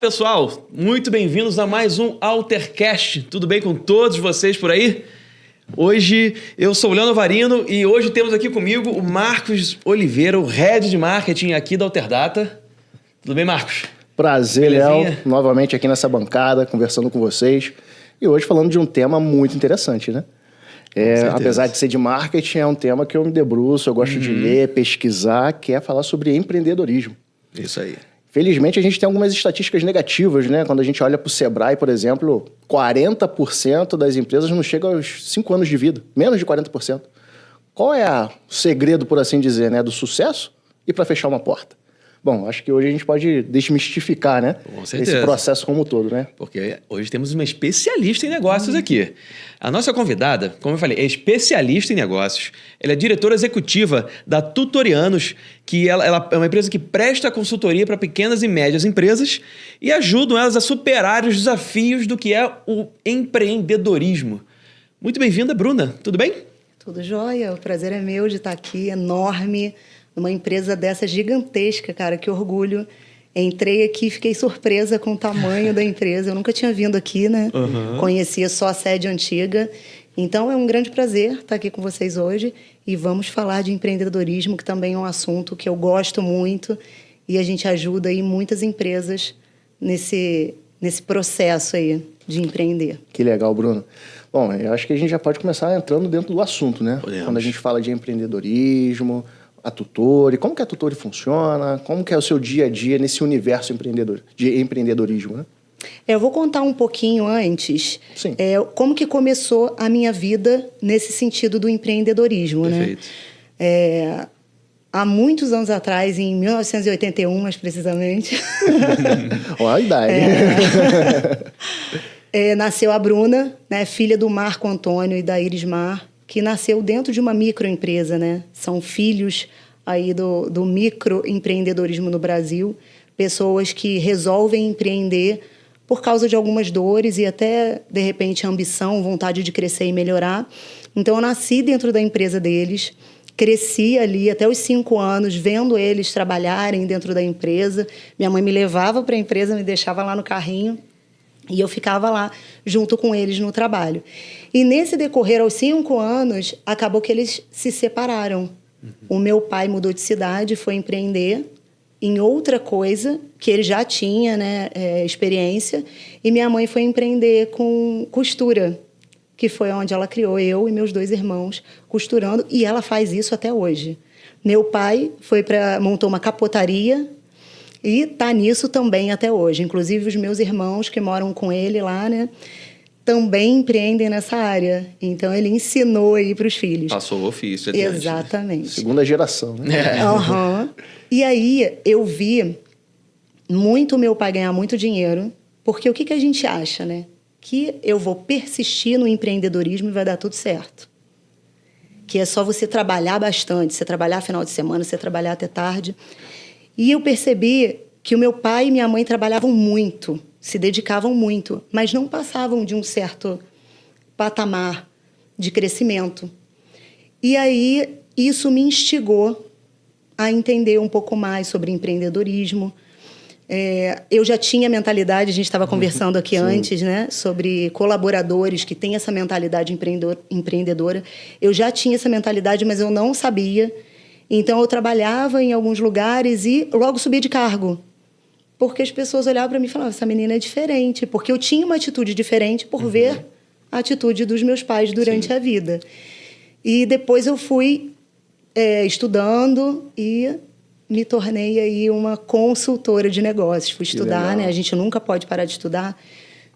Pessoal, muito bem-vindos a mais um Altercast. Tudo bem com todos vocês por aí? Hoje eu sou o Leandro Varino e hoje temos aqui comigo o Marcos Oliveira, o Head de Marketing aqui da Alterdata. Tudo bem, Marcos? Prazer, Léo, novamente aqui nessa bancada, conversando com vocês. E hoje falando de um tema muito interessante, né? Apesar de ser de marketing, é um tema que eu me debruço, eu gosto de ler, pesquisar, que é falar sobre empreendedorismo. Isso aí. Felizmente, a gente tem algumas estatísticas negativas, né? Quando a gente olha para o Sebrae, por exemplo, 40% das empresas não chegam aos 5 anos de vida, menos de 40%. Qual é o segredo, por assim dizer, né? Do sucesso e para fechar uma porta? Bom, acho que hoje a gente pode desmistificar, né? Com certeza. Esse processo como um todo, né? Porque hoje temos uma especialista em negócios aqui. A nossa convidada, como eu falei, é especialista em negócios. Ela é diretora executiva da Tutorianos, que ela é uma empresa que presta consultoria para pequenas e médias empresas e ajudam elas a superar os desafios do que é o empreendedorismo. Muito bem-vinda, Bruna. Tudo bem? Tudo jóia. O prazer é meu de estar aqui, enorme. Uma empresa dessa gigantesca, cara, que orgulho. Entrei aqui e fiquei surpresa com o tamanho da empresa. Eu nunca tinha vindo aqui, né? Conhecia só a sede antiga. Então, é um grande prazer estar aqui com vocês hoje. E vamos falar de empreendedorismo, que também é um assunto que eu gosto muito. E a gente ajuda aí muitas empresas nesse processo aí de empreender. Que legal, Bruno. Bom, eu acho que a gente já pode começar entrando dentro do assunto, né? Podemos. Quando a gente fala de empreendedorismo, a Tutore, como que a Tutore funciona, como que é o seu dia a dia nesse universo de empreendedorismo, né? Eu vou contar um pouquinho antes, Sim. Como que começou a minha vida nesse sentido do empreendedorismo, Perfeito. né? Há muitos anos atrás, em 1981, mais precisamente, Olha a idade. Nasceu a Bruna, né, filha do Marco Antônio e da Iris Mar, que nasceu dentro de uma microempresa, né? São filhos aí do microempreendedorismo no Brasil, pessoas que resolvem empreender por causa de algumas dores e até, de repente, ambição, vontade de crescer e melhorar. Então, eu nasci dentro da empresa deles, cresci ali até os 5 anos, vendo eles trabalharem dentro da empresa. Minha mãe me levava para a empresa, me deixava lá no carrinho e eu ficava lá junto com eles no trabalho. E nesse decorrer, aos 5 anos, acabou que eles se separaram. O meu pai mudou de cidade, foi empreender em outra coisa, que ele já tinha, né, experiência, e minha mãe foi empreender com costura, que foi onde ela criou eu e meus 2 irmãos costurando, e ela faz isso até hoje. Meu pai montou uma capotaria e está nisso também até hoje. Inclusive, os meus irmãos que moram com ele lá, né, também empreendem nessa área. Então, ele ensinou aí para os filhos. Passou o ofício adiante. Exatamente. Segunda geração, né? Uhum. E aí, eu vi muito meu pai ganhar muito dinheiro, porque o que a gente acha, né? Que eu vou persistir no empreendedorismo e vai dar tudo certo. Que é só você trabalhar bastante, você trabalhar final de semana, você trabalhar até tarde. E eu percebi que o meu pai e minha mãe trabalhavam muito, se dedicavam muito, mas não passavam de um certo patamar de crescimento. E aí, isso me instigou a entender um pouco mais sobre empreendedorismo. Eu já tinha mentalidade, a gente estava conversando aqui antes, né, sobre colaboradores que têm essa mentalidade empreendedora. Eu já tinha essa mentalidade, mas eu não sabia. Então, eu trabalhava em alguns lugares e logo subia de cargo. Porque as pessoas olhavam para mim e falavam, essa menina é diferente. Porque eu tinha uma atitude diferente por ver a atitude dos meus pais durante a vida. E depois eu fui estudando e me tornei aí uma consultora de negócios. Fui estudar, né? A gente nunca pode parar de estudar.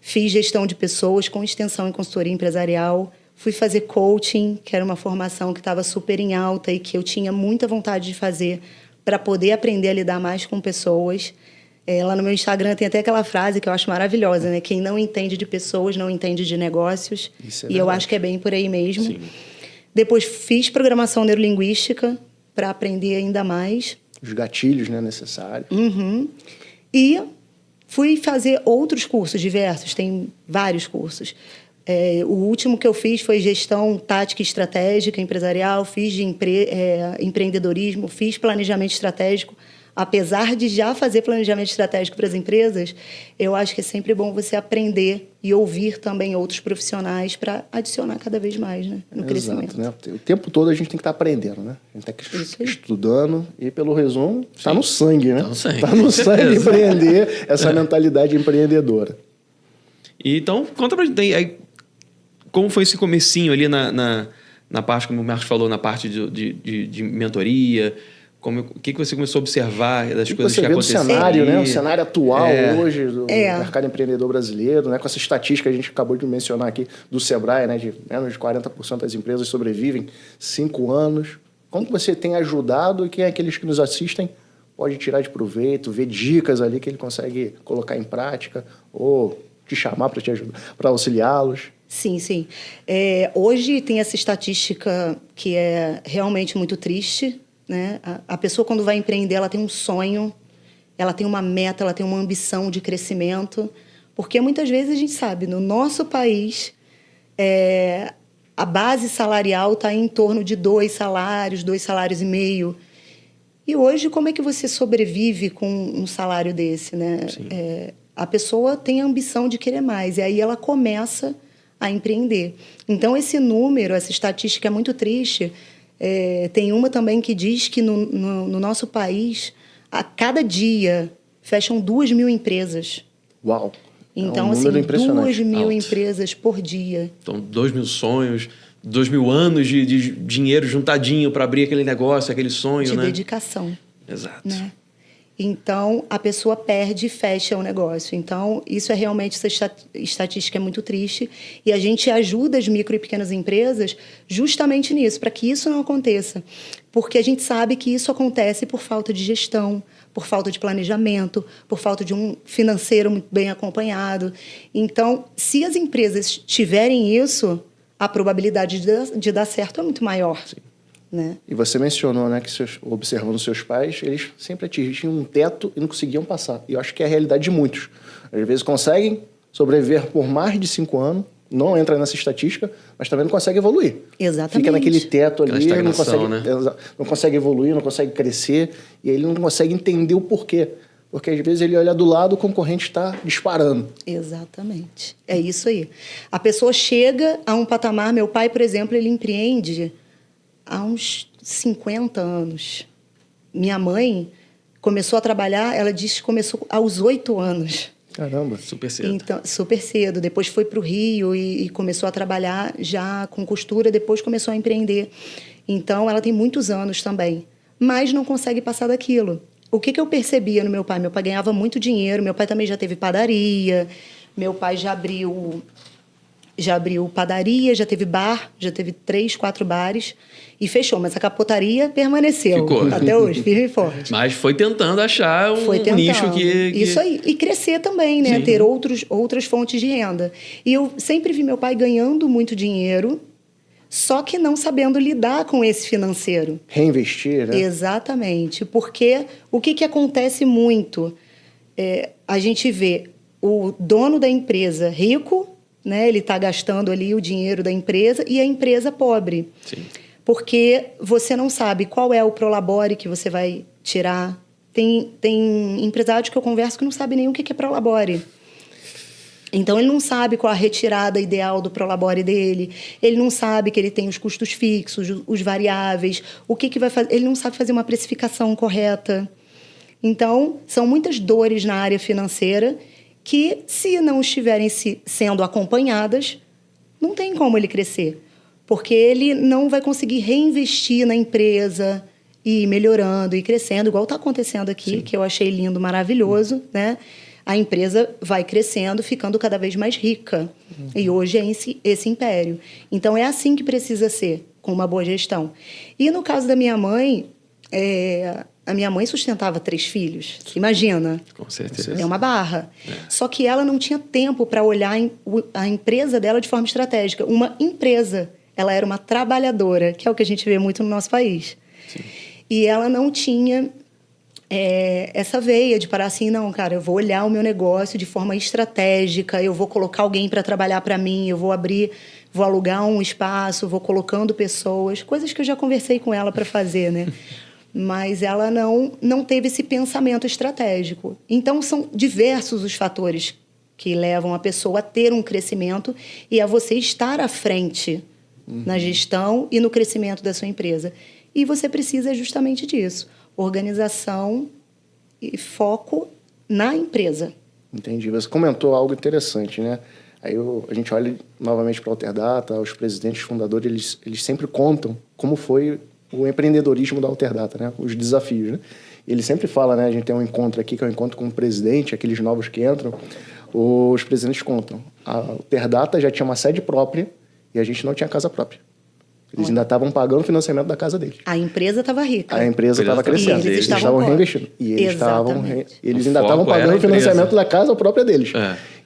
Fiz gestão de pessoas com extensão em consultoria empresarial. Fui fazer coaching, que era uma formação que estava super em alta e que eu tinha muita vontade de fazer para poder aprender a lidar mais com pessoas. Lá no meu Instagram tem até aquela frase que eu acho maravilhosa, né? Quem não entende de pessoas não entende de negócios. Isso é e verdade. eu acho que é bem por aí mesmo. Sim. Depois fiz programação neurolinguística para aprender ainda mais. Os gatilhos, né, necessários. E fui fazer outros cursos diversos, tem vários cursos. O último que eu fiz foi gestão tática e estratégica empresarial, fiz de empreendedorismo, fiz planejamento estratégico. apesar de já fazer planejamento estratégico para as empresas, eu acho que é sempre bom você aprender e ouvir também outros profissionais para adicionar cada vez mais, né, no crescimento. Né? O tempo todo a gente tem que estar aprendendo, né? A gente tem que estar estudando e, pelo resumo, está no sangue, né? Está no sangue empreender, essa mentalidade empreendedora. Então, conta pra gente aí, como foi esse comecinho ali na parte, como o Marcos falou, na parte de mentoria. O que você começou a observar das coisas que aconteceram? O cenário, né? O cenário atual hoje do mercado empreendedor brasileiro, né? Com essa estatística que a gente acabou de mencionar aqui do Sebrae, né? De menos de 40% das empresas sobrevivem 5 anos. Como que você tem ajudado e quem é aqueles que nos assistem pode tirar de proveito, ver dicas ali que ele consegue colocar em prática ou te chamar para te ajudar, para auxiliá-los? Sim, sim. Hoje tem essa estatística que é realmente muito triste, né? A pessoa, quando vai empreender, ela tem um sonho, ela tem uma meta, ela tem uma ambição de crescimento, porque muitas vezes a gente sabe, no nosso país, a base salarial está em torno de 2 salários, 2,5 salários. E hoje, como é que você sobrevive com um salário desse, né? A pessoa tem a ambição de querer mais, e aí ela começa a empreender. Então, esse número, essa estatística é muito triste. Tem uma também que diz que no nosso país, a cada dia, fecham 2.000 empresas. Uau! Então, é um número impressionante. 2.000 empresas por dia. Então, 2.000 sonhos, 2.000 anos de dinheiro juntadinho para abrir aquele negócio, aquele sonho, né? De dedicação. Exato. Né? Então, a pessoa perde e fecha o negócio. Então, isso é realmente, essa estatística é muito triste. E a gente ajuda as micro e pequenas empresas justamente nisso, para que isso não aconteça. Porque a gente sabe que isso acontece por falta de gestão, por falta de planejamento, por falta de um financeiro muito bem acompanhado. Então, se as empresas tiverem isso, a probabilidade de dar certo é muito maior. Sim. Né? E você mencionou, né, que observando seus pais, eles sempre atingiam um teto e não conseguiam passar. E eu acho que é a realidade de muitos. Às vezes conseguem sobreviver por mais de 5 anos, não entra nessa estatística, mas também não consegue evoluir. Exatamente. Fica naquele teto ali, não consegue, né? não consegue evoluir, não consegue crescer, e aí ele não consegue entender o porquê. Porque às vezes ele olha do lado, o concorrente está disparando. Exatamente. É isso aí. A pessoa chega a um patamar... Meu pai, por exemplo, ele empreende há uns 50 anos. Minha mãe começou a trabalhar, ela disse que começou aos 8 anos. Caramba, super cedo. Então, super cedo. Depois foi para o Rio e começou a trabalhar já com costura, depois começou a empreender. Então, ela tem muitos anos também, mas não consegue passar daquilo. O que eu percebia no meu pai? Meu pai ganhava muito dinheiro, meu pai também já teve padaria, meu pai já abriu padaria, já teve bar, já teve 3, 4 bares e fechou. Mas a capotaria permaneceu. Ficou. Até hoje, firme e forte. Mas foi tentando achar um nicho que... Isso aí. E crescer também, né? Sim. Ter outras fontes de renda. E eu sempre vi meu pai ganhando muito dinheiro, só que não sabendo lidar com esse financeiro. Reinvestir, né? Exatamente. Porque o que acontece muito? A gente vê o dono da empresa rico, né? Ele está gastando ali o dinheiro da empresa e a empresa pobre. Sim. Porque você não sabe qual é o prolabore que você vai tirar. Tem empresários que eu converso que não sabem nem o que é prolabore. Então, ele não sabe qual a retirada ideal do prolabore dele, ele não sabe que ele tem os custos fixos, os variáveis, o que vai fazer. Ele não sabe fazer uma precificação correta. Então, são muitas dores na área financeira que, se não estiverem sendo acompanhadas, não tem como ele crescer. Porque ele não vai conseguir reinvestir na empresa e ir melhorando e crescendo, igual está acontecendo aqui, sim, que eu achei lindo, maravilhoso, né? A empresa vai crescendo, ficando cada vez mais rica. E hoje é esse império. Então, é assim que precisa ser, com uma boa gestão. E no caso da minha mãe, a minha mãe sustentava 3 filhos. Imagina. Com certeza. É uma barra. Só que ela não tinha tempo para olhar a empresa dela de forma estratégica. Uma empresa. Ela era uma trabalhadora, que é o que a gente vê muito no nosso país. Sim. E ela não tinha... essa veia de parar assim, não, cara, eu vou olhar o meu negócio de forma estratégica, eu vou colocar alguém para trabalhar para mim, eu vou alugar um espaço, vou colocando pessoas, coisas que eu já conversei com ela para fazer, né? mas ela não teve esse pensamento estratégico. Então, são diversos os fatores que levam a pessoa a ter um crescimento e a você estar à frente na gestão e no crescimento da sua empresa. E você precisa justamente disso, organização e foco na empresa. Entendi. Você comentou algo interessante, né? Aí a gente olha novamente para a Alterdata, os presidentes fundadores, eles sempre contam como foi o empreendedorismo da Alterdata, né? Os desafios, né? Ele sempre fala, né? A gente tem um encontro aqui, que é um encontro com o presidente, aqueles novos que entram, os presidentes contam. A Alterdata já tinha uma sede própria e a gente não tinha casa própria. Eles ainda estavam pagando o financiamento da casa deles. A empresa estava rica. A empresa estava crescendo. E eles estavam reinvestindo. E eles ainda estavam pagando o financiamento da casa própria deles.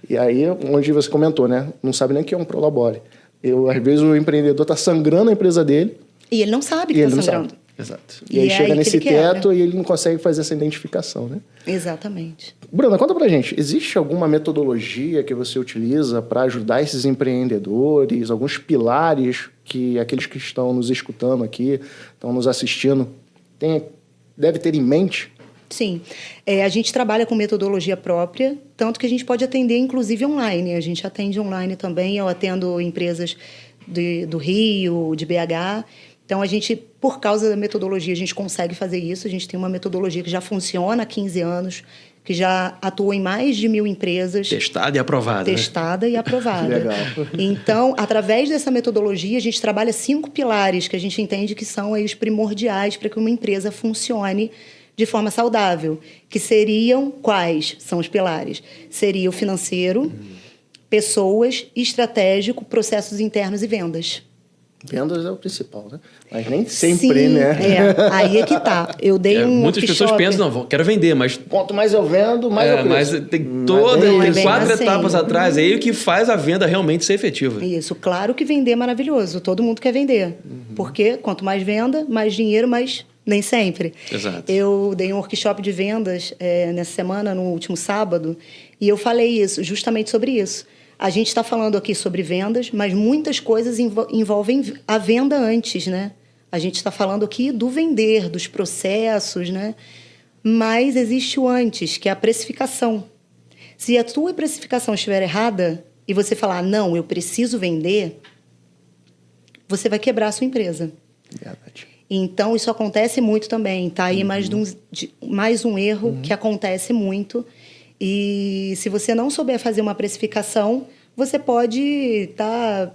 E aí, onde você comentou, né? Não sabe nem o que é um Prolabore. Às vezes o empreendedor está sangrando a empresa dele. E ele não sabe que está sangrando. Exato. E aí chega nesse teto e ele não consegue fazer essa identificação, né? Exatamente. Bruna, conta pra gente, existe alguma metodologia que você utiliza para ajudar esses empreendedores, alguns pilares que aqueles que estão nos escutando aqui, estão nos assistindo, deve ter em mente? Sim. A gente trabalha com metodologia própria, tanto que a gente pode atender, inclusive, online. A gente atende online também, eu atendo empresas do Rio, de BH. Então, a gente, por causa da metodologia, a gente consegue fazer isso. A gente tem uma metodologia que já funciona há 15 anos, que já atua em mais de 1.000 empresas. Testada e aprovada. Testada e aprovada. Legal. Então, através dessa metodologia, a gente trabalha 5 pilares que a gente entende que são aí os primordiais para que uma empresa funcione de forma saudável. Que seriam quais são os pilares? Seria o financeiro, pessoas, estratégico, processos internos e vendas. Vendas é o principal, né? Mas nem sempre, Sim, né? Aí é que tá. Eu dei muitas pessoas pensam, não, quero vender, mas... Quanto mais eu vendo, mais eu cresço. Mas tem tem 4 etapas atrás aí que faz a venda realmente ser efetiva. Isso, claro que vender é maravilhoso. Todo mundo quer vender. Porque quanto mais venda, mais dinheiro, mas nem sempre. Exato. Eu dei um workshop de vendas nessa semana, no último sábado, e eu falei isso, justamente sobre isso. A gente está falando aqui sobre vendas, mas muitas coisas envolvem a venda antes, né? A gente está falando aqui do vender, dos processos, né? Mas existe o antes, que é a precificação. Se a tua precificação estiver errada e você falar, não, eu preciso vender, você vai quebrar a sua empresa. Verdade. Então, isso acontece muito também. Tá aí mais um erro que acontece muito. E se você não souber fazer uma precificação, você pode estar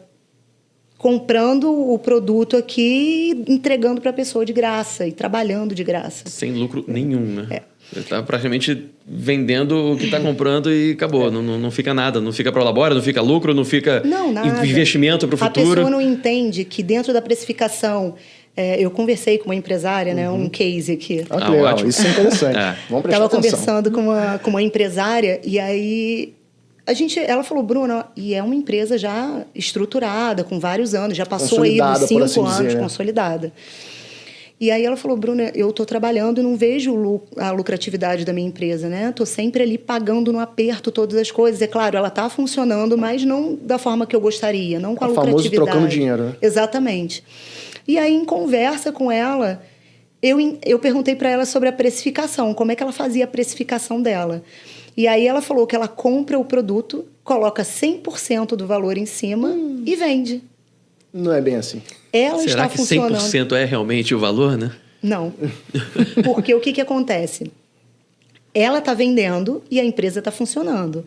comprando o produto aqui e entregando para a pessoa de graça e trabalhando de graça. Sem lucro nenhum, né? Você está praticamente vendendo o que está comprando e acabou. Não fica nada. Não fica Prolabore, não fica lucro, não fica investimento para o futuro. A pessoa não entende que dentro da precificação... eu conversei com uma empresária, né, um case aqui. Legal. Ótimo. Isso é interessante. Vamos prestar atenção. Estava conversando com uma empresária e aí ela falou, Bruna, e é uma empresa já estruturada, com vários anos, já passou aí dos 5 anos, né? Consolidada. E aí ela falou, Bruna, eu estou trabalhando e não vejo a lucratividade da minha empresa, né? Estou sempre ali pagando no aperto todas as coisas. É claro, ela está funcionando, mas não da forma que eu gostaria, não com a lucratividade. O famoso trocando dinheiro, né? Exatamente. E aí, em conversa com ela, eu perguntei para ela sobre a precificação, como é que ela fazia a precificação dela. E aí ela falou que ela compra o produto, coloca 100% do valor em cima e vende. Não é bem assim. Será que 100% é realmente o valor, né? Não. Porque o que acontece? Ela está vendendo e a empresa está funcionando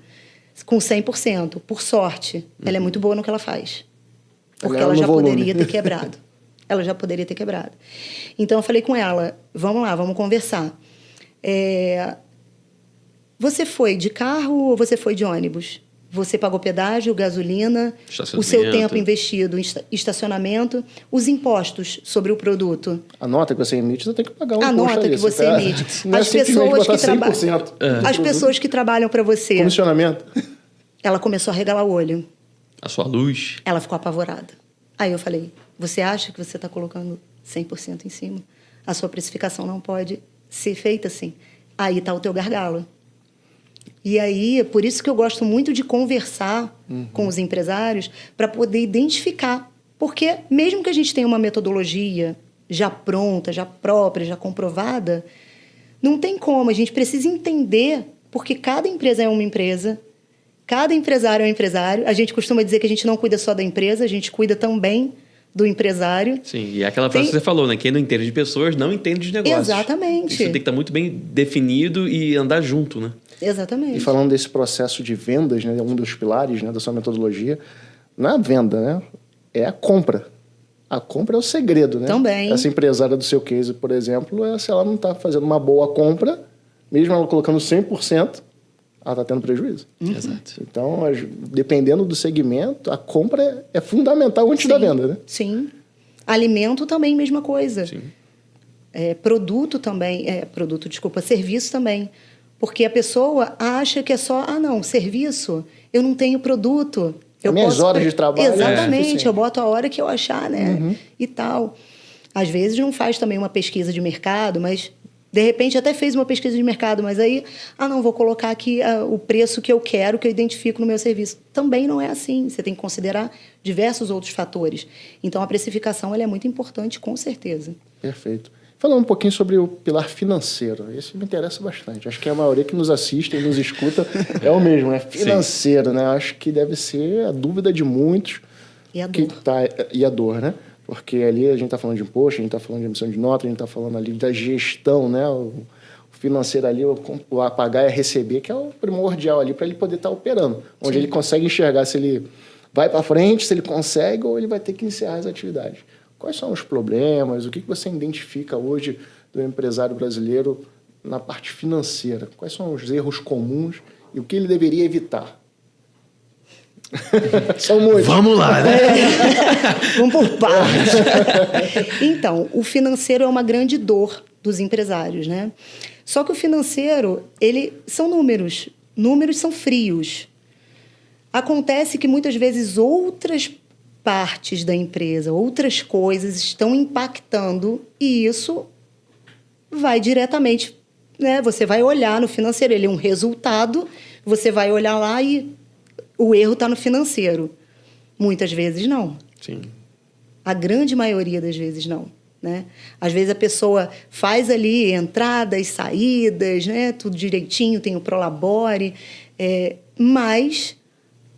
com 100%. Por sorte, ela é muito boa no que ela faz. Porque ela já poderia ter quebrado. Ela já poderia ter quebrado. Então, eu falei com ela, vamos lá, vamos conversar. Você foi de carro ou você foi de ônibus? Você pagou pedágio, gasolina, o seu tempo investido em estacionamento, os impostos sobre o produto. A nota que você emite, você tem que pagar um imposto. A nota que você emite. As pessoas que trabalham para você. Comissionamento. Ela começou a regalar o olho. A sua luz. Ela ficou apavorada. Aí eu falei, você acha que você está colocando 100% em cima? A sua precificação não pode ser feita assim. Aí está o teu gargalo. E aí, é por isso que eu gosto muito de conversar com os empresários para poder identificar. Porque mesmo que a gente tenha uma metodologia já pronta, já própria, já comprovada, não tem como. A gente precisa entender, porque cada empresa é uma empresa, cada empresário é um empresário. A gente costuma dizer que a gente não cuida só da empresa, a gente cuida também do empresário. Sim, e é aquela frase que você falou, né? Quem não entende de pessoas não entende de negócios. Exatamente. Isso tem que estar muito bem definido e andar junto, né? Exatamente. E falando desse processo de vendas, né, um dos pilares, né, da sua metodologia, não é a venda, né? É a compra. A compra é o segredo, né? Também. Essa empresária do seu case, por exemplo, se ela não está fazendo uma boa compra, mesmo ela colocando 100%, ela está tendo prejuízo. Exato. Então, dependendo do segmento, a compra é fundamental antes da venda, né? Sim. Alimento também, mesma coisa. Sim. Produto também, serviço também. Porque a pessoa acha que é só, serviço, eu não tenho produto. Minhas horas de trabalho. Exatamente, eu boto a hora que eu achar, né? E tal. Às vezes não faz também uma pesquisa de mercado, mas de repente até fez uma pesquisa de mercado, mas aí, vou colocar aqui o preço que eu quero, que eu identifico no meu serviço. Também não é assim. Você tem que considerar diversos outros fatores. Então, a precificação ela é muito importante, com certeza. Perfeito. Falando um pouquinho sobre o pilar financeiro. Esse me interessa bastante. Acho que a maioria que nos assiste e nos escuta é o mesmo, é financeiro, né? Acho que deve ser a dúvida de muitos. E a dor. E a dor, né? Porque ali a gente está falando de imposto, a gente está falando de emissão de nota, a gente está falando ali da gestão, né? O financeiro ali, o a pagar e a receber, que é o primordial ali para ele poder estar operando. Onde ele consegue enxergar se ele vai para frente, se ele consegue, ou ele vai ter que encerrar as atividades. Quais são os problemas? O que você identifica hoje do empresário brasileiro na parte financeira? Quais são os erros comuns e o que ele deveria evitar? São muitos. Vamos lá, né? Vamos por partes. Então, o financeiro é uma grande dor dos empresários, né? Só que o financeiro, são números. Números são frios. Acontece que muitas vezes outras partes da empresa, outras coisas estão impactando e isso vai diretamente, né? Você vai olhar no financeiro, ele é um resultado, você vai olhar lá e o erro está no financeiro. Muitas vezes não. Sim. A grande maioria das vezes não, né? Às vezes a pessoa faz ali entradas, saídas, né? Tudo direitinho, tem o Prolabore, mas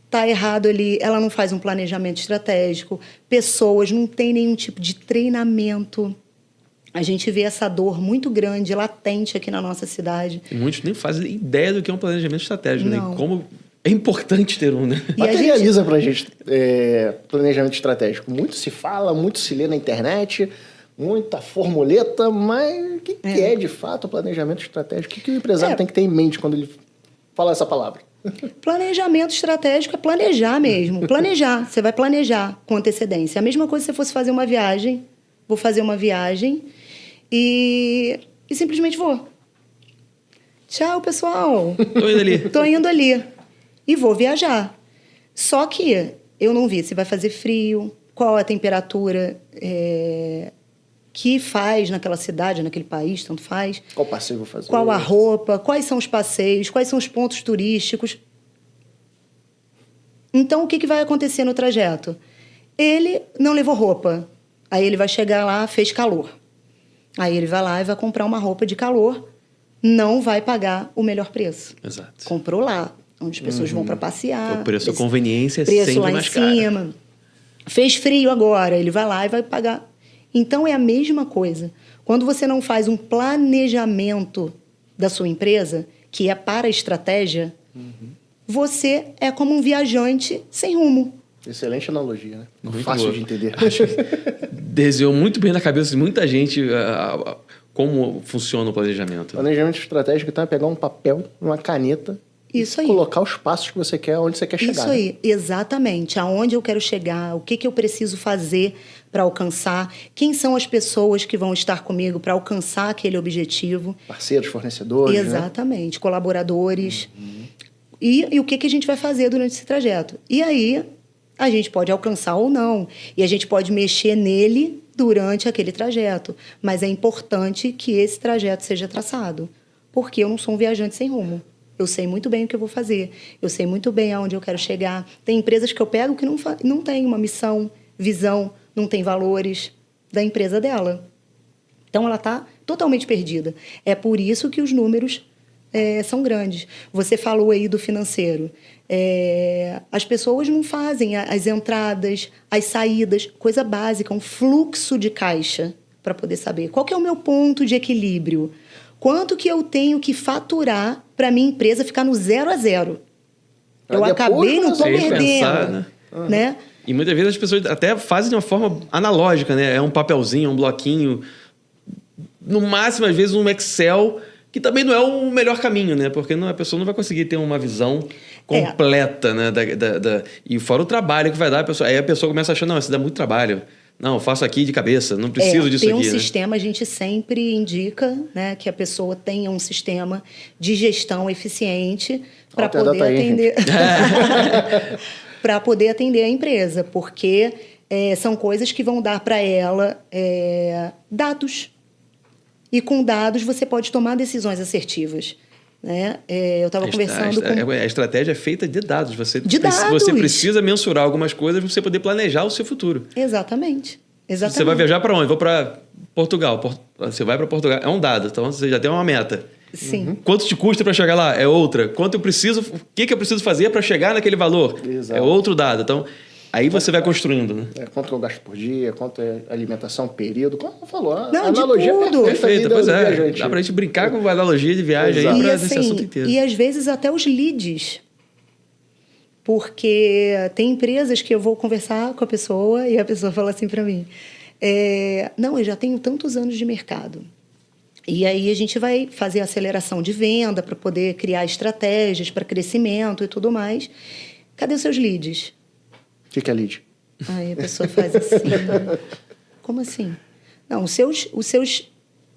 está errado ali, ela não faz um planejamento estratégico, pessoas não têm nenhum tipo de treinamento. A gente vê essa dor muito grande, latente aqui na nossa cidade. E muitos nem fazem ideia do que é um planejamento estratégico, Não. né? Como é importante ter um, né? Materializa pra gente planejamento estratégico. Muito se fala, muito se lê na internet, muita formuleta, mas o que é de fato o planejamento estratégico? O que o empresário tem que ter em mente quando ele fala essa palavra? Planejamento estratégico é planejar mesmo. Planejar. Você vai planejar com antecedência. A mesma coisa se você fosse fazer uma viagem. Vou fazer uma viagem e simplesmente vou. Tchau, pessoal. Tô indo ali. Tô indo ali. E vou viajar. Só que eu não vi se vai fazer frio, qual a temperatura que faz naquela cidade, naquele país, tanto faz. Qual passeio vou fazer? Qual a roupa, quais são os passeios, quais são os pontos turísticos. Então, o que vai acontecer no trajeto? Ele não levou roupa. Aí ele vai chegar lá, fez calor. Aí ele vai lá e vai comprar uma roupa de calor, não vai pagar o melhor preço. Exato. Comprou lá, onde as pessoas vão para passear. O preço, a conveniência é preço sempre lá mais em caro. cima. Fez frio agora, ele vai lá e vai pagar. Então, é a mesma coisa. Quando você não faz um planejamento da sua empresa, que é para a estratégia, você é como um viajante sem rumo. Excelente analogia, né? Muito Fácil boa. de entender. Desenhou muito bem na cabeça de muita gente como funciona o planejamento. Planejamento estratégico, então, é pegar um papel, uma caneta, Isso e aí. colocar os passos que você quer, onde você quer chegar. Isso aí, exatamente. Aonde eu quero chegar, o que eu preciso fazer para alcançar, quem são as pessoas que vão estar comigo para alcançar aquele objetivo. Parceiros, fornecedores, né? Exatamente, colaboradores. E o que a gente vai fazer durante esse trajeto. E aí, a gente pode alcançar ou não. E a gente pode mexer nele durante aquele trajeto. Mas é importante que esse trajeto seja traçado. Porque eu não sou um viajante sem rumo. Eu sei muito bem o que eu vou fazer. Eu sei muito bem aonde eu quero chegar. Tem empresas que eu pego que não tem uma missão, visão, não tem valores da empresa dela. Então, ela está totalmente perdida. É por isso que os números são grandes. Você falou aí do financeiro. As pessoas não fazem as entradas, as saídas, coisa básica, um fluxo de caixa para poder saber qual que é o meu ponto de equilíbrio. Quanto que eu tenho que faturar para a minha empresa ficar no 0 a 0? Eu acabei, não estou perdendo. Pensar, né? E muitas vezes as pessoas até fazem de uma forma analógica, né? É um papelzinho, um bloquinho. No máximo, às vezes, um Excel, que também não é o melhor caminho, né? Porque a pessoa não vai conseguir ter uma visão completa, né? E fora o trabalho que vai dar, aí a pessoa começa a achar, não, isso dá muito trabalho. Não, eu faço aqui de cabeça, não preciso disso aqui. Ter um sistema, a gente sempre indica, né, que a pessoa tenha um sistema de gestão eficiente para poder atender... para poder atender a empresa, porque são coisas que vão dar para ela dados. E com dados você pode tomar decisões assertivas. Né? Eu estava conversando com... A estratégia é feita de dados. Você dados. Você precisa mensurar algumas coisas para você poder planejar o seu futuro. Exatamente. Você vai viajar para onde? Vou para Portugal. Você vai para Portugal. É um dado, então você já tem uma meta. Sim. Quanto te custa para chegar lá? É outra. Quanto eu preciso... O que eu preciso fazer para chegar naquele valor? Exato. É outro dado. Então, aí você vai construindo, né? Quanto eu gasto por dia, quanto é alimentação, período, como você falou. A analogia é perfeita. Pois é. Dá pra gente brincar com a analogia de viagem aí para esse assunto inteiro. E às vezes até os leads. Porque tem empresas que eu vou conversar com a pessoa e a pessoa fala assim para mim, não, eu já tenho tantos anos de mercado. E aí a gente vai fazer aceleração de venda para poder criar estratégias para crescimento e tudo mais. Cadê os seus leads? O que é lead? Aí a pessoa faz assim. Como assim? Não, os seus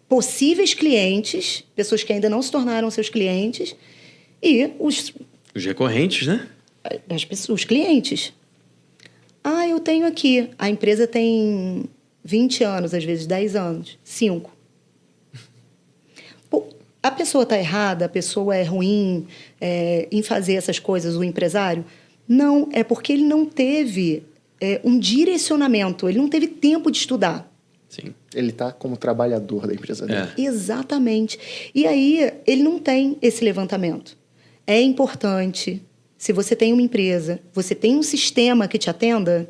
possíveis clientes, pessoas que ainda não se tornaram seus clientes, e os recorrentes, né? Os clientes. Eu tenho aqui. A empresa tem 20 anos, às vezes 10 anos, 5. A pessoa está errada, a pessoa é ruim em fazer essas coisas, o empresário? Não, é porque ele não teve um direcionamento, ele não teve tempo de estudar. Sim. Ele está como trabalhador da empresa dele. Exatamente. E aí, ele não tem esse levantamento. É importante, se você tem uma empresa, você tem um sistema que te atenda,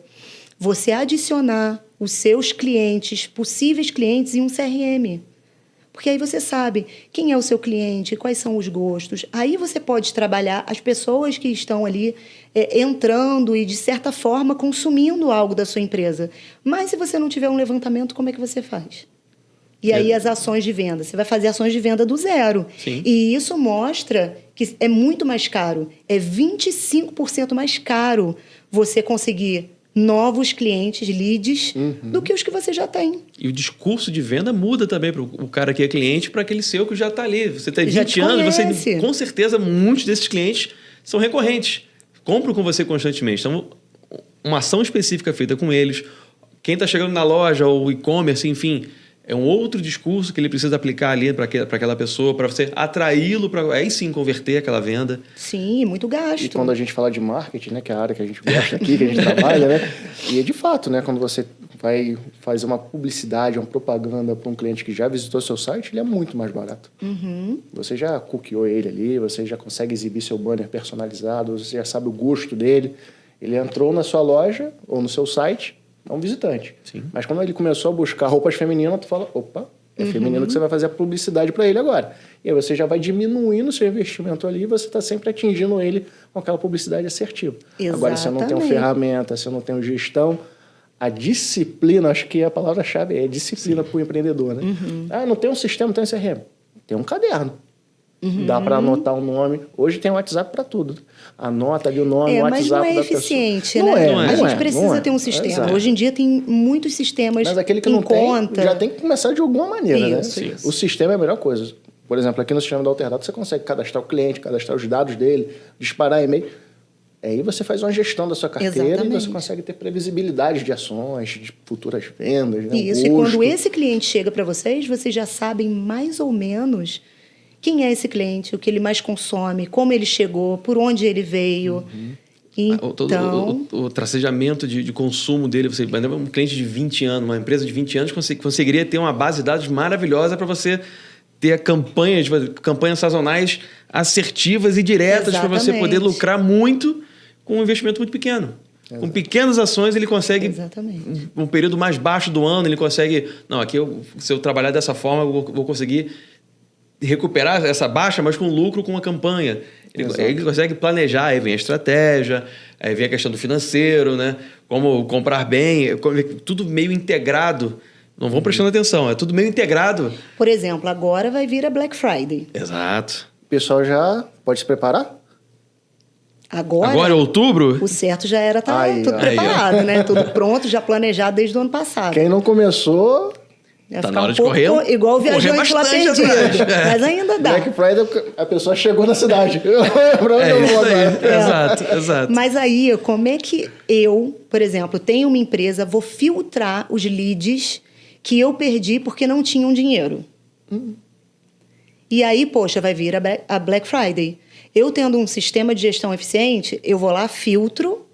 você adicionar os seus clientes, possíveis clientes, em um CRM. Porque aí você sabe quem é o seu cliente, quais são os gostos. Aí você pode trabalhar as pessoas que estão ali entrando e, de certa forma, consumindo algo da sua empresa. Mas se você não tiver um levantamento, como é que você faz? E aí as ações de venda. Você vai fazer ações de venda do zero. Sim. E isso mostra que é muito mais caro. É 25% mais caro você conseguir novos clientes, leads, do que os que você já tem. E o discurso de venda muda também para o cara que é cliente para aquele seu que já está ali. Você tem 20 anos, com certeza muitos desses clientes são recorrentes. Compram com você constantemente. Então, uma ação específica feita com eles, quem está chegando na loja ou e-commerce, enfim, é um outro discurso que ele precisa aplicar ali para aquela pessoa, para você atraí-lo, para aí sim converter aquela venda. Sim, muito gasto. E quando a gente fala de marketing, né, que é a área que a gente gosta aqui, que a gente trabalha, né? E é de fato, né, quando você vai fazer uma publicidade, uma propaganda para um cliente que já visitou seu site, ele é muito mais barato. Você já cookiou ele ali, você já consegue exibir seu banner personalizado, você já sabe o gosto dele. Ele entrou na sua loja ou no seu site, é um visitante. Sim. Mas quando ele começou a buscar roupas femininas, tu fala, opa, é feminino que você vai fazer a publicidade para ele agora. E aí você já vai diminuindo o seu investimento ali e você está sempre atingindo ele com aquela publicidade assertiva. Exatamente. Agora, se eu não tenho ferramenta, se eu não tenho gestão, a disciplina, acho que a palavra-chave é disciplina para o empreendedor, né? Não tem um sistema, não tem um CRM. Tem um caderno. Dá para anotar o nome. Hoje tem WhatsApp para tudo. Anota ali o nome, o WhatsApp mas não é da eficiente, pessoa. né? Não é, a gente precisa ter um sistema. Exato. Hoje em dia tem muitos sistemas. Mas aquele que em não conta. tem, já tem que começar de alguma maneira, Isso. né? O sistema é a melhor coisa. Por exemplo, aqui no sistema da Alterdata, você consegue cadastrar o cliente, cadastrar os dados dele, disparar e-mail. Aí você faz uma gestão da sua carteira. Exatamente. E você consegue ter previsibilidade de ações, de futuras vendas. Né? Isso, e quando esse cliente chega para vocês já sabem mais ou menos quem é esse cliente, o que ele mais consome, como ele chegou, por onde ele veio. Então, o tracejamento de consumo dele, você um cliente de 20 anos, uma empresa de 20 anos conseguiria ter uma base de dados maravilhosa para você ter campanhas sazonais assertivas e diretas para você poder lucrar muito com um investimento muito pequeno. Exato. Com pequenas ações ele consegue, um período mais baixo do ano, ele consegue... Não, aqui se eu trabalhar dessa forma, eu vou conseguir recuperar essa baixa, mas com lucro, com uma campanha. Ele consegue planejar, aí vem a estratégia, aí vem a questão do financeiro, né? Como comprar bem, tudo meio integrado. Não vão prestando atenção, é tudo meio integrado. Por exemplo, agora vai vir a Black Friday. Exato. O pessoal já pode se preparar? Agora é outubro? O certo já era tudo preparado, né? Tudo pronto, já planejado desde o ano passado. Quem não começou... Tá na hora de correr. Igual o viajante lá perdido. Mas ainda dá. Black Friday, a pessoa chegou na cidade. Exato. Mas aí, como é que eu, por exemplo, tenho uma empresa, vou filtrar os leads que eu perdi porque não tinham dinheiro? E aí, poxa, vai vir a Black Friday. Eu tendo um sistema de gestão eficiente, eu vou lá, filtro.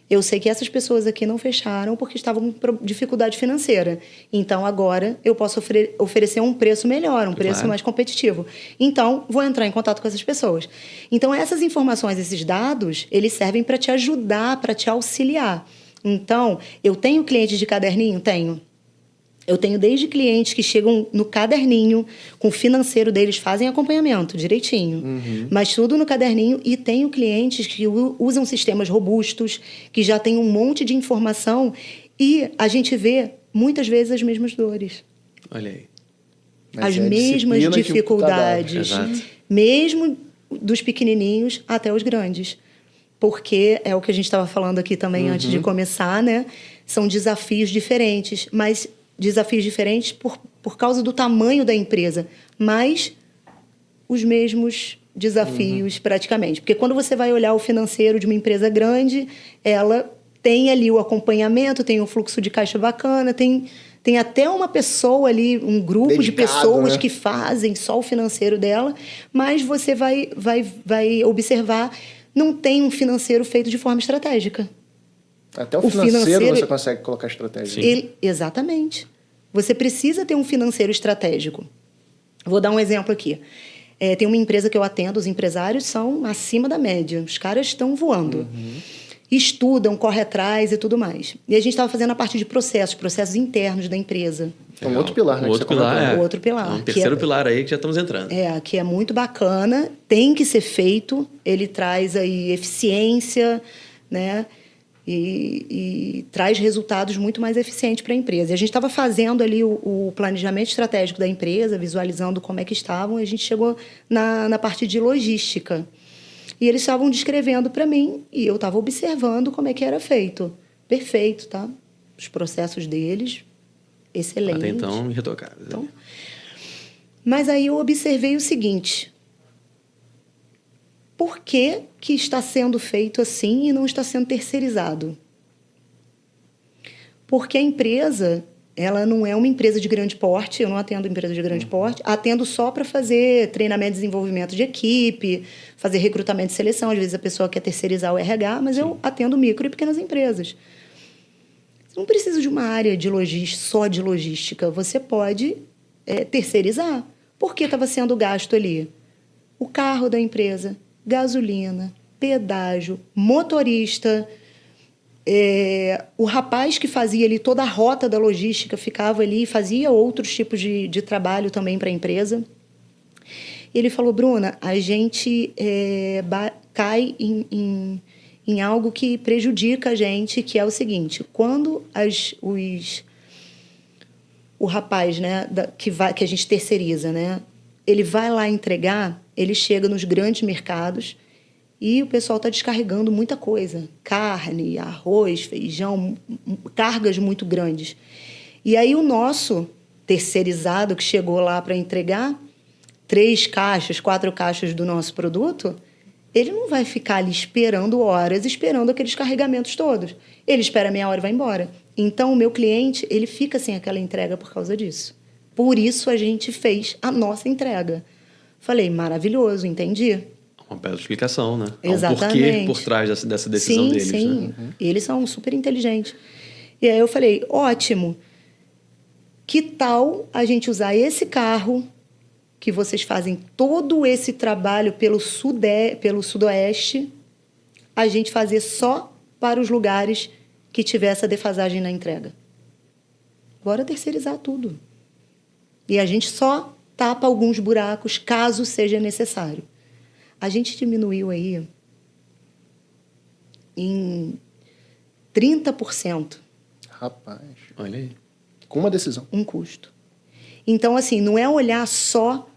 Eu sei que essas pessoas aqui não fecharam porque estavam com dificuldade financeira. Então, agora, eu posso oferecer um preço melhor, um preço mais competitivo. Então, vou entrar em contato com essas pessoas. Então, essas informações, esses dados, eles servem para te ajudar, para te auxiliar. Então, eu tenho clientes de caderninho? Tenho. Eu tenho desde clientes que chegam no caderninho, com o financeiro deles, fazem acompanhamento direitinho, mas tudo no caderninho. E tenho clientes que usam sistemas robustos, que já têm um monte de informação e a gente vê, muitas vezes, as mesmas dores. Olha aí. As mesmas dificuldades, mesmo dos pequenininhos até os grandes. Porque é o que a gente estava falando aqui também antes de começar, né? São desafios diferentes, mas... desafios diferentes por causa do tamanho da empresa, mas os mesmos desafios praticamente. Porque quando você vai olhar o financeiro de uma empresa grande, ela tem ali o acompanhamento, tem o fluxo de caixa bacana, tem até uma pessoa ali, um grupo dedicado, de pessoas, né, que fazem só o financeiro dela, mas você vai observar, não tem um financeiro feito de forma estratégica. Até o financeiro você consegue colocar estratégia. Exatamente. Você precisa ter um financeiro estratégico. Vou dar um exemplo aqui. Tem uma empresa que eu atendo, os empresários são acima da média. Os caras estão voando. Estudam, correm atrás e tudo mais. E a gente estava fazendo a parte de processos internos da empresa. É um outro pilar, né? Outro pilar, outro pilar. É um terceiro pilar aí que já estamos entrando. Que é muito bacana, tem que ser feito. Ele traz aí eficiência, né? E traz resultados muito mais eficientes para a empresa. E a gente estava fazendo ali o planejamento estratégico da empresa, visualizando como é que estavam, e a gente chegou na parte de logística. E eles estavam descrevendo para mim, e eu estava observando como é que era feito. Perfeito, tá? Os processos deles, excelentes. Até então, irretocáveis. Então, mas aí eu observei o seguinte... Por que está sendo feito assim e não está sendo terceirizado? Porque a empresa, ela não é uma empresa de grande porte, eu não atendo empresa de grande porte, atendo só para fazer treinamento e desenvolvimento de equipe, fazer recrutamento e seleção. Às vezes a pessoa quer terceirizar o RH, mas eu atendo micro e pequenas empresas. Você não precisa de uma área de só de logística, você pode terceirizar. Por que estava sendo gasto ali? O carro da empresa, gasolina, pedágio, motorista, o rapaz que fazia ali toda a rota da logística ficava ali e fazia outros tipos de trabalho também para a empresa. Ele falou, Bruna, a gente cai em algo que prejudica a gente, que é o seguinte, quando o rapaz, né, que a gente terceiriza, né, ele vai lá entregar, ele chega nos grandes mercados e o pessoal está descarregando muita coisa. Carne, arroz, feijão, cargas muito grandes. E aí o nosso terceirizado que chegou lá para entregar 3 caixas, 4 caixas do nosso produto, ele não vai ficar ali esperando horas, esperando aqueles carregamentos todos. Ele espera meia hora e vai embora. Então, o meu cliente, ele fica sem aquela entrega por causa disso. Por isso, a gente fez a nossa entrega. Falei, maravilhoso, entendi. Uma bela explicação, né? Exatamente. Há um porquê por trás dessa decisão deles. Sim. Né? Eles são super inteligentes. E aí eu falei, ótimo, que tal a gente usar esse carro que vocês fazem todo esse trabalho pelo sudoeste, a gente fazer só para os lugares que tiver essa defasagem na entrega. Bora terceirizar tudo. E a gente só tapa alguns buracos, caso seja necessário. A gente diminuiu aí em 30%. Rapaz. Olha aí. Com uma decisão. Um custo. Então, assim, não é olhar só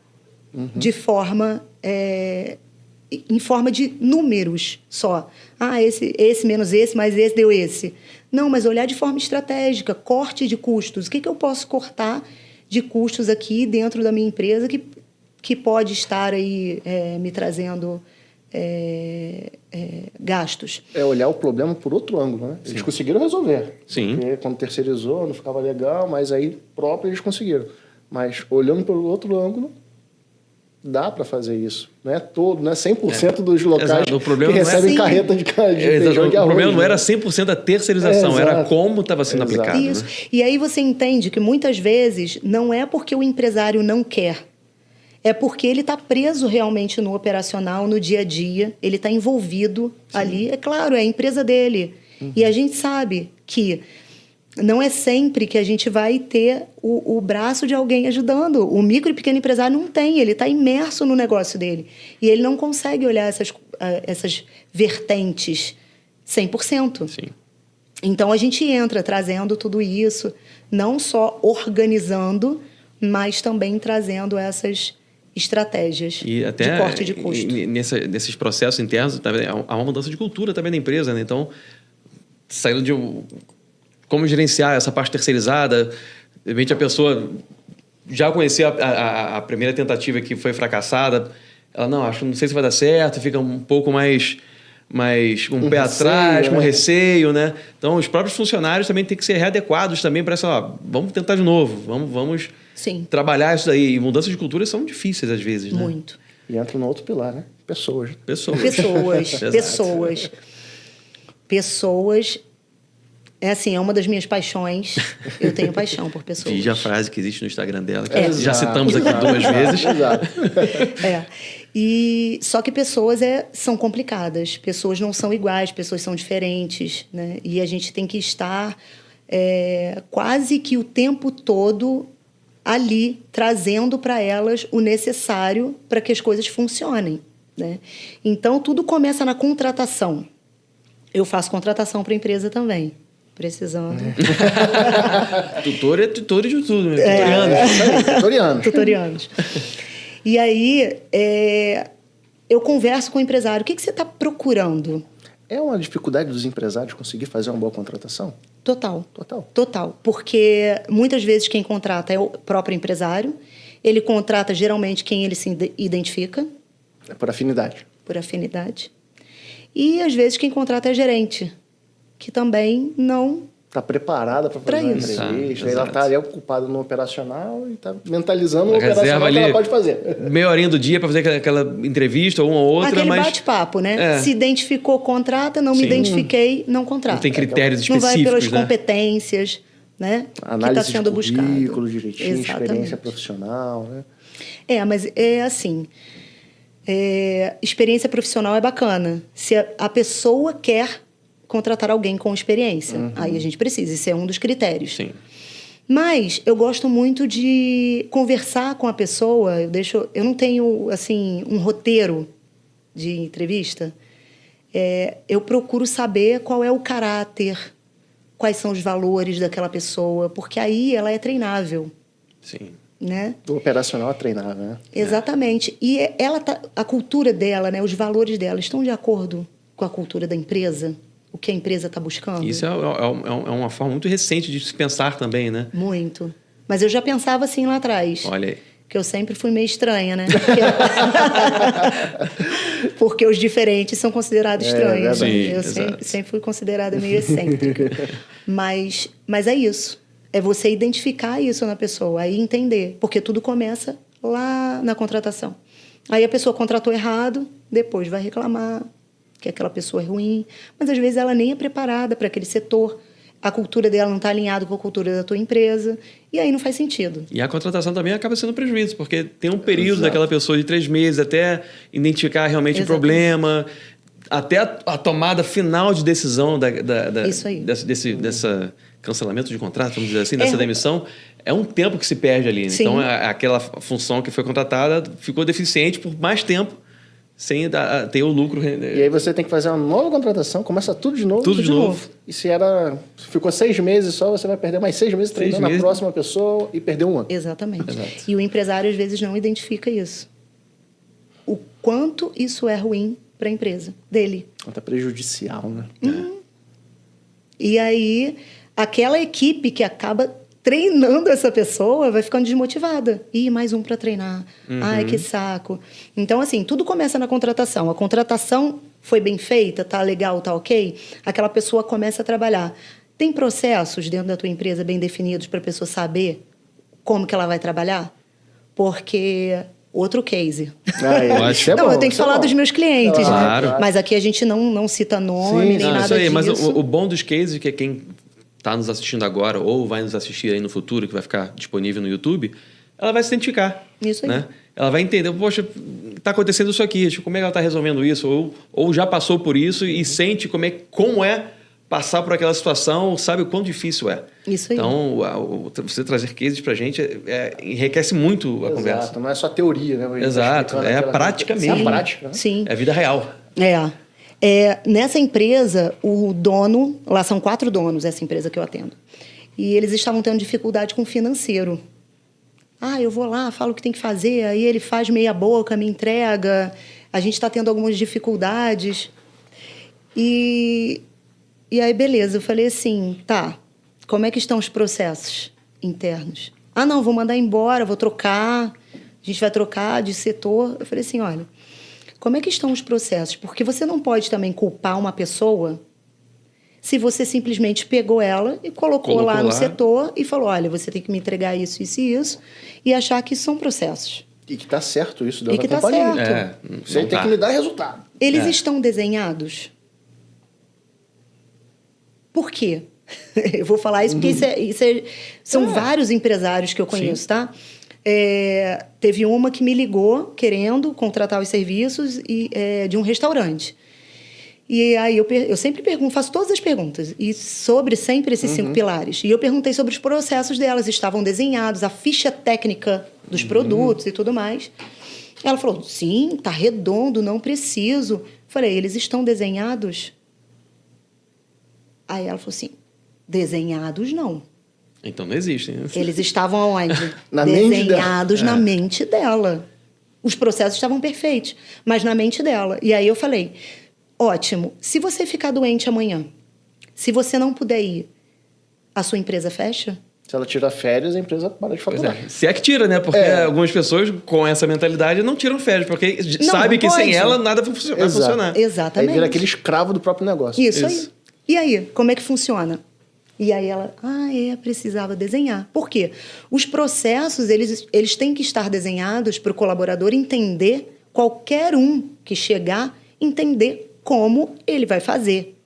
de forma... em forma de números só. Ah, esse menos esse, mais esse deu esse. Não, mas olhar de forma estratégica, corte de custos. O que eu posso cortar de custos aqui dentro da minha empresa que pode estar aí me trazendo gastos? É olhar o problema por outro ângulo, né? Eles conseguiram resolver. Sim. Porque quando terceirizou não ficava legal, mas aí próprio eles conseguiram. Mas olhando pelo outro ângulo, dá para fazer isso. Não é todo, não é 100% dos locais Exato. O problema que não é recebem assim. carreta de feijão O de arroz. problema não né? era 100% da terceirização, era Exato. como estava sendo Exato. aplicado. Isso. Né? E aí você entende que muitas vezes não é porque o empresário não quer, é porque ele está preso realmente no operacional, no dia a dia, ele está envolvido ali. É claro, é a empresa dele. E a gente sabe que não é sempre que a gente vai ter o braço de alguém ajudando. O micro e pequeno empresário não tem, ele está imerso no negócio dele. E ele não consegue olhar essas vertentes 100%. Sim. Então, a gente entra trazendo tudo isso, não só organizando, mas também trazendo essas estratégias E até de corte de custo. nesses processos internos, há uma mudança de cultura também da empresa, né? Então, saindo de como gerenciar essa parte terceirizada, de repente a pessoa já conhecia a primeira tentativa que foi fracassada, ela, não sei se vai dar certo, fica um pouco mais com o pé atrás, com receio, né? Então, os próprios funcionários também têm que ser readequados também para essa, vamos tentar de novo, vamos Sim. trabalhar isso daí. E mudanças de cultura são difíceis às vezes, né? Muito. E entra no outro pilar, né? Pessoas. Exato. Pessoas. É assim, é uma das minhas paixões. Eu tenho paixão por pessoas. Fiz a frase que existe no Instagram dela, que É. já citamos aqui 2 vezes. Exato. E só que pessoas são complicadas. Pessoas não são iguais, pessoas são diferentes, né? E a gente tem que estar quase que o tempo todo ali, trazendo para elas o necessário para que as coisas funcionem, né? Então, tudo começa na contratação. Eu faço contratação para a empresa também. Precisando. Tutor é tutor de tudo, né? Tutorianos. E aí, eu converso com o empresário. O que você está procurando? É uma dificuldade dos empresários conseguir fazer uma boa contratação? Total. Total. Porque muitas vezes quem contrata é o próprio empresário. Ele contrata geralmente quem ele se identifica. É por afinidade. Por afinidade. E às vezes quem contrata é gerente, que também não... Está preparada para fazer uma entrevista. Ela está ali ocupada no operacional e está mentalizando o operacional que ela pode fazer. Meia horinha do dia para fazer aquela entrevista, uma ou outra, Aquele bate-papo, né? Se identificou, contrata. Não me identifiquei, não contrata. Não tem critérios específicos, não vai pelas né? competências, né? Análise que está sendo de currículo, buscado. direitinho, Exatamente. experiência profissional, né? Mas é assim... experiência profissional é bacana. Se a pessoa quer contratar alguém com experiência, aí a gente precisa. Isso é um dos critérios. Sim. Mas eu gosto muito de conversar com a pessoa. Eu não tenho assim um roteiro de entrevista. Eu procuro saber qual é o caráter, quais são os valores daquela pessoa, porque aí ela é treinável. Sim. Né? O operacional é treinável, né? Exatamente. E a cultura dela, né, os valores dela, estão de acordo com a cultura da empresa? O que a empresa está buscando? Isso é uma forma muito recente de se pensar também, né? Muito. Mas eu já pensava assim lá atrás. Olha aí. Que eu sempre fui meio estranha, né? Porque os diferentes são considerados estranhos. Sim, eu sempre fui considerada meio excêntrica. Mas é isso. É você identificar isso na pessoa, aí entender. Porque tudo começa lá na contratação. Aí a pessoa contratou errado, depois vai reclamar que aquela pessoa é ruim, mas às vezes ela nem é preparada para aquele setor, a cultura dela não está alinhada com a cultura da tua empresa, e aí não faz sentido. E a contratação também acaba sendo prejuízo, porque tem um período daquela pessoa de 3 meses até identificar realmente o problema, até a tomada final de decisão Isso aí. dessa cancelamento de contrato, vamos dizer assim, dessa demissão, é um tempo que se perde ali. Sim. Então, aquela função que foi contratada ficou deficiente por mais tempo, sem ter o lucro. E aí você tem que fazer uma nova contratação, começa tudo de novo. Tudo de novo. E se ficou 6 meses só, você vai perder mais 6 meses treinando a próxima pessoa e perder um ano. Exatamente. Exato. E o empresário, às vezes, não identifica isso. O quanto isso é ruim para a empresa dele. Até prejudicial, né? E aí, aquela equipe que acaba treinando essa pessoa vai ficando desmotivada. Ih, mais um para treinar. Ai, que saco. Então, assim, tudo começa na contratação. A contratação foi bem feita, tá legal, tá ok? Aquela pessoa começa a trabalhar. Tem processos dentro da tua empresa bem definidos para a pessoa saber como que ela vai trabalhar? Porque... Outro case. Isso é não, bom, eu tenho que falar dos meus clientes, Claro. né? Mas aqui a gente não cita nome, nem nada isso aí, disso. mas o bom dos cases, que é quem está nos assistindo agora ou vai nos assistir aí no futuro, que vai ficar disponível no YouTube, ela vai se identificar. Isso aí. Né? Ela vai entender, poxa, está acontecendo isso aqui, como é que ela está resolvendo isso? Ou já passou por isso e sente como é passar por aquela situação, sabe o quão difícil é. Isso aí. Então, você trazer cases pra gente enriquece muito a conversa. Exato, não é só teoria, né? Exato, é a prática mesmo. É a prática, né? Sim. É a vida real. Nessa empresa, o dono... Lá são 4 donos, essa empresa que eu atendo. E eles estavam tendo dificuldade com o financeiro. Eu vou lá, falo o que tem que fazer, aí ele faz meia boca, me entrega. A gente está tendo algumas dificuldades. E aí, beleza, eu falei assim, tá, como é que estão os processos internos? Não, vou mandar embora, vou trocar, a gente vai trocar de setor. Eu falei assim, olha, como é que estão os processos? Porque você não pode também culpar uma pessoa se você simplesmente pegou ela e colocou lá no setor e falou, olha, você tem que me entregar isso, isso e isso, e achar que são processos. E que está certo isso dentro E que da está companhia. certo. Você tem que me dar resultado. Eles estão desenhados? Por quê? Eu vou falar isso porque são vários empresários que eu conheço, tá? Teve uma que me ligou querendo contratar os serviços de um restaurante. E aí eu sempre pergunto, faço todas as perguntas, e sobre sempre esses 5 pilares. E eu perguntei sobre os processos delas, estavam desenhados, a ficha técnica dos produtos e tudo mais. Ela falou, sim, tá redondo, não preciso. Falei, eles estão desenhados? Aí ela falou assim, desenhados não. Então não existem. Né? Eles estavam aonde? Desenhados na mente dela. Os processos estavam perfeitos, mas na mente dela. E aí eu falei, ótimo, se você ficar doente amanhã, se você não puder ir, a sua empresa fecha? Se ela tira férias, a empresa para de faturar. Se é que tira, né? Porque algumas pessoas com essa mentalidade não tiram férias, porque sabe que sem ela nada vai funcionar. Exatamente. Aí vira aquele escravo do próprio negócio. Isso aí. E aí, como é que funciona? E aí ela, precisava desenhar. Por quê? Os processos, eles têm que estar desenhados para o colaborador entender, qualquer um que chegar, entender como ele vai fazer.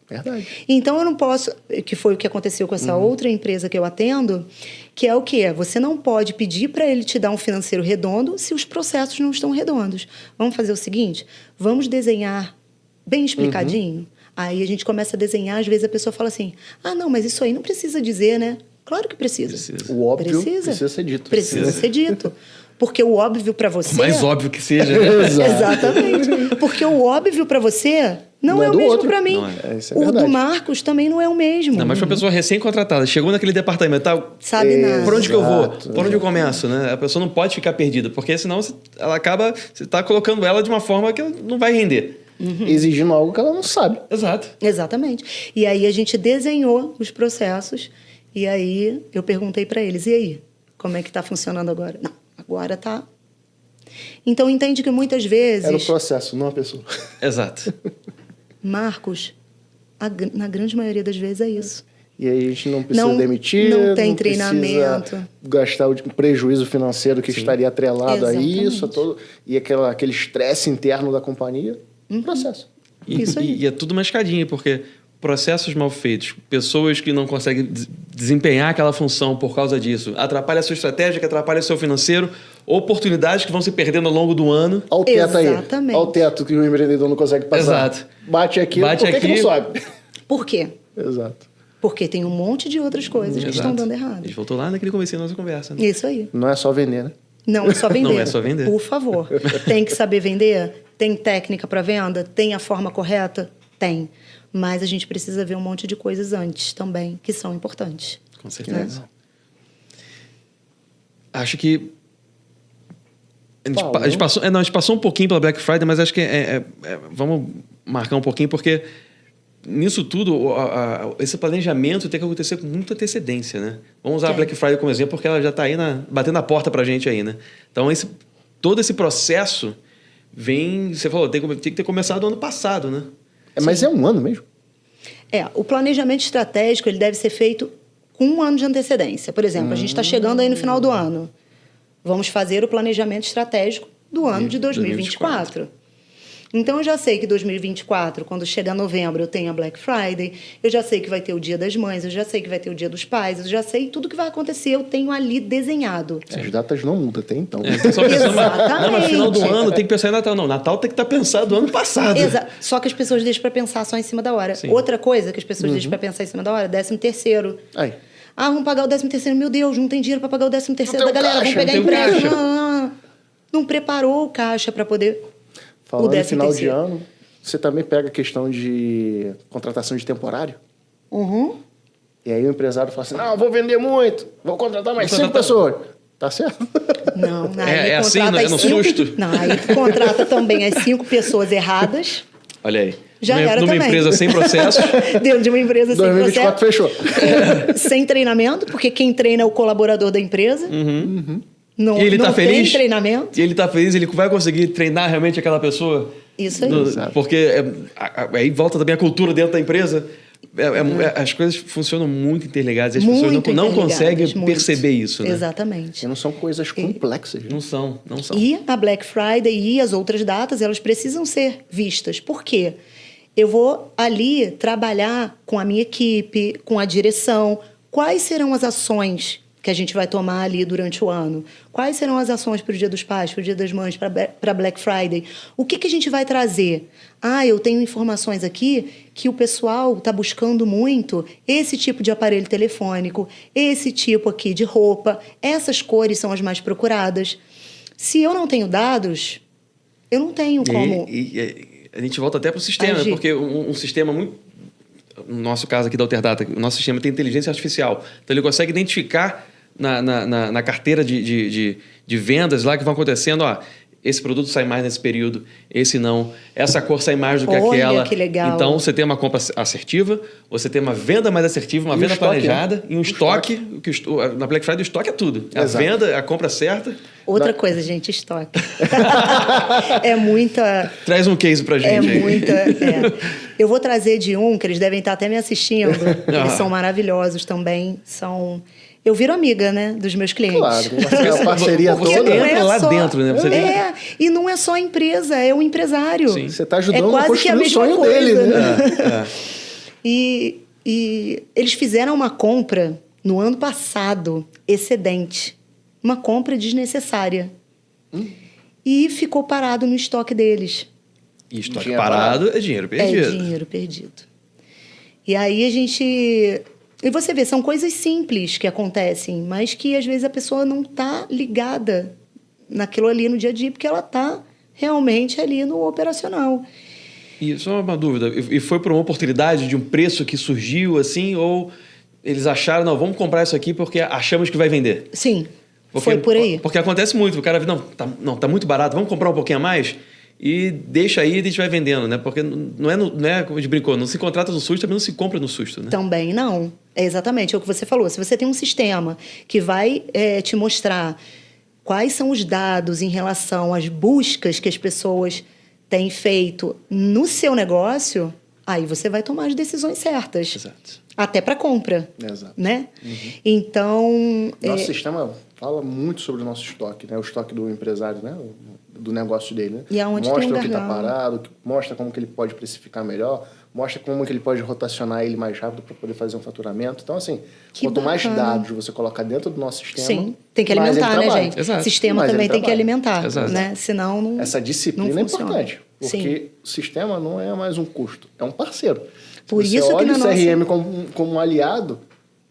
Verdade. Então, eu não posso... Que foi o que aconteceu com essa outra empresa que eu atendo, que é o quê? Você não pode pedir para ele te dar um financeiro redondo se os processos não estão redondos. Vamos fazer o seguinte? Vamos desenhar bem explicadinho? Aí a gente começa a desenhar, às vezes a pessoa fala assim, não, mas isso aí não precisa dizer, né? Claro que precisa. O óbvio precisa ser dito. Precisa ser dito. Porque o óbvio para você... Mais óbvio que seja. Né? Exatamente. Porque o óbvio para você não é o mesmo para mim. O do Marcos também não é o mesmo. Não, mas para uma pessoa recém-contratada, chegou naquele departamento, sabe nada. Por onde que eu vou? Por onde eu começo? Né? A pessoa não pode ficar perdida, porque senão ela acaba... Você está colocando ela de uma forma que não vai render. Exigindo algo que ela não sabe. Exato. Exatamente. E aí a gente desenhou os processos e aí eu perguntei para eles, e aí? Como é que está funcionando agora? Não, agora tá. Então entende que muitas vezes... Era o processo, não a pessoa. Exato. Marcos, na grande maioria das vezes é isso. E aí a gente não precisa demitir, não tem treinamento, precisa gastar o prejuízo financeiro que estaria atrelado a isso, e aquele estresse interno da companhia. Processo. Isso aí. E é tudo mascadinho, porque processos mal feitos, pessoas que não conseguem desempenhar aquela função por causa disso, atrapalha a sua estratégia, que atrapalha o seu financeiro, oportunidades que vão se perdendo ao longo do ano. Olha o teto aí. Exatamente. Olha o teto que o empreendedor não consegue passar. Exato. Bate aqui, por que não sobe? Por quê? Exato. Porque tem um monte de outras coisas que estão dando errado. A gente voltou lá naquele comecinho da nossa conversa. Né? Isso aí. Não é só vender, né? Não é só vender. Não é só vender. Por favor. Tem que saber vender? Tem técnica para venda? Tem a forma correta? Tem. Mas a gente precisa ver um monte de coisas antes também, que são importantes. Com certeza. Acho que a gente passou um pouquinho pela Black Friday, mas acho que vamos marcar um pouquinho, porque nisso tudo, esse planejamento tem que acontecer com muita antecedência, né? Vamos usar a Black Friday como exemplo, porque ela já está aí batendo a porta para a gente aí, né? Então, todo esse processo vem... Você falou, tem que ter começado ano passado, né? Mas é um ano mesmo? O planejamento estratégico ele deve ser feito com um ano de antecedência. Por exemplo, a gente está chegando aí no final do ano. Vamos fazer o planejamento estratégico do ano de 2024. Então, eu já sei que 2024, quando chegar novembro, eu tenho a Black Friday, eu já sei que vai ter o Dia das Mães, eu já sei que vai ter o Dia dos Pais, eu já sei tudo que vai acontecer, eu tenho ali desenhado. As datas não mudam até então. Só pensando, mas final do ano tem que pensar em Natal. Não, Natal tem que estar pensado do ano passado. Exato. Só que as pessoas deixam para pensar só em cima da hora. Sim. Outra coisa que as pessoas deixam para pensar em cima da hora, 13º. Aí. Vamos pagar o 13º. Meu Deus, não tem dinheiro para pagar o 13º da galera. Vamos pegar empréstimo. Não preparou o caixa para poder... Falando em final de ano, você também pega a questão de contratação de temporário? E aí o empresário fala assim, não, vou vender muito, vou contratar mais 5 pessoas. Tá certo? Não, é assim, é no susto? Não, aí contrata também as 5 pessoas erradas. Olha aí. Já era numa também. Empresa sem processo. Dentro de uma empresa sem 2024 processo. fechou. Sem treinamento, porque quem treina é o colaborador da empresa. Não, e ele não tá tem feliz? Treinamento. E ele tá feliz, ele vai conseguir treinar realmente aquela pessoa? Isso aí. Porque aí volta também a cultura dentro da empresa. As coisas funcionam muito interligadas e as pessoas não conseguem perceber isso. Né? Exatamente. E não são coisas complexas. Não são. E a Black Friday e as outras datas, elas precisam ser vistas. Por quê? Eu vou ali trabalhar com a minha equipe, com a direção. Quais serão as ações que a gente vai tomar ali durante o ano? Quais serão as ações para o Dia dos Pais, para o Dia das Mães, para Black Friday? O que a gente vai trazer? Eu tenho informações aqui que o pessoal está buscando muito esse tipo de aparelho telefônico, esse tipo aqui de roupa, essas cores são as mais procuradas. Se eu não tenho dados, eu não tenho como... E a gente volta até para o sistema, porque um sistema muito... No nosso caso aqui da Alterdata, o nosso sistema tem inteligência artificial. Então, ele consegue identificar na carteira de vendas lá que vão acontecendo, esse produto sai mais nesse período, esse não. Essa cor sai mais do que aquela. Olha, que legal. Então, você tem uma compra assertiva, você tem uma venda mais assertiva, uma venda planejada e um estoque. Na Black Friday, o estoque é tudo. A venda, a compra certa. Outra coisa, gente, estoque. É muita... Traz um case pra gente aí. Eu vou trazer de um, que eles devem estar até me assistindo. Eles são maravilhosos também. Eu viro amiga, né, dos meus clientes. Claro, a parceria toda. Você entra lá dentro, né? E não é só a empresa, é o empresário. Sim. Você está ajudando a construir o sonho dele, né? E eles fizeram uma compra no ano passado, excedente. Uma compra desnecessária. E ficou parado no estoque deles. E estoque parado é dinheiro perdido. É dinheiro perdido. E aí a gente... E você vê, são coisas simples que acontecem, mas que às vezes a pessoa não está ligada naquilo ali no dia a dia, porque ela está realmente ali no operacional. E só uma dúvida, e foi por uma oportunidade de um preço que surgiu assim, ou eles acharam, não, vamos comprar isso aqui porque achamos que vai vender? Sim, foi por aí. Porque acontece muito, o cara vê, tá muito barato, vamos comprar um pouquinho a mais? E deixa aí e a gente vai vendendo, né? Porque não é como a gente brincou, não se contrata no susto, também não se compra no susto, né? Também não. É exatamente o que você falou. Se você tem um sistema que vai te mostrar quais são os dados em relação às buscas que as pessoas têm feito no seu negócio, aí você vai tomar as decisões certas. Exato. até para compra, Exato. né? Então... Nosso sistema fala muito sobre o nosso estoque, né? O estoque do empresário, né? Do negócio dele, né? E aonde mostra tem um o que está gargalo. parado, mostra como que ele pode precificar melhor, mostra como que ele pode rotacionar ele mais rápido para poder fazer um faturamento. Então, assim, Que quanto mais bacana. dados você colocar dentro do nosso sistema, Sim, tem que mais ele alimentar, né, trabalha. gente? Exato. Sistema Mais também ele tem que trabalha. alimentar, Exato. né? Senão não Essa disciplina não é funciona. importante, porque o sistema não é mais um custo, é um parceiro. Por Se você isso que olha na o CRM como um aliado,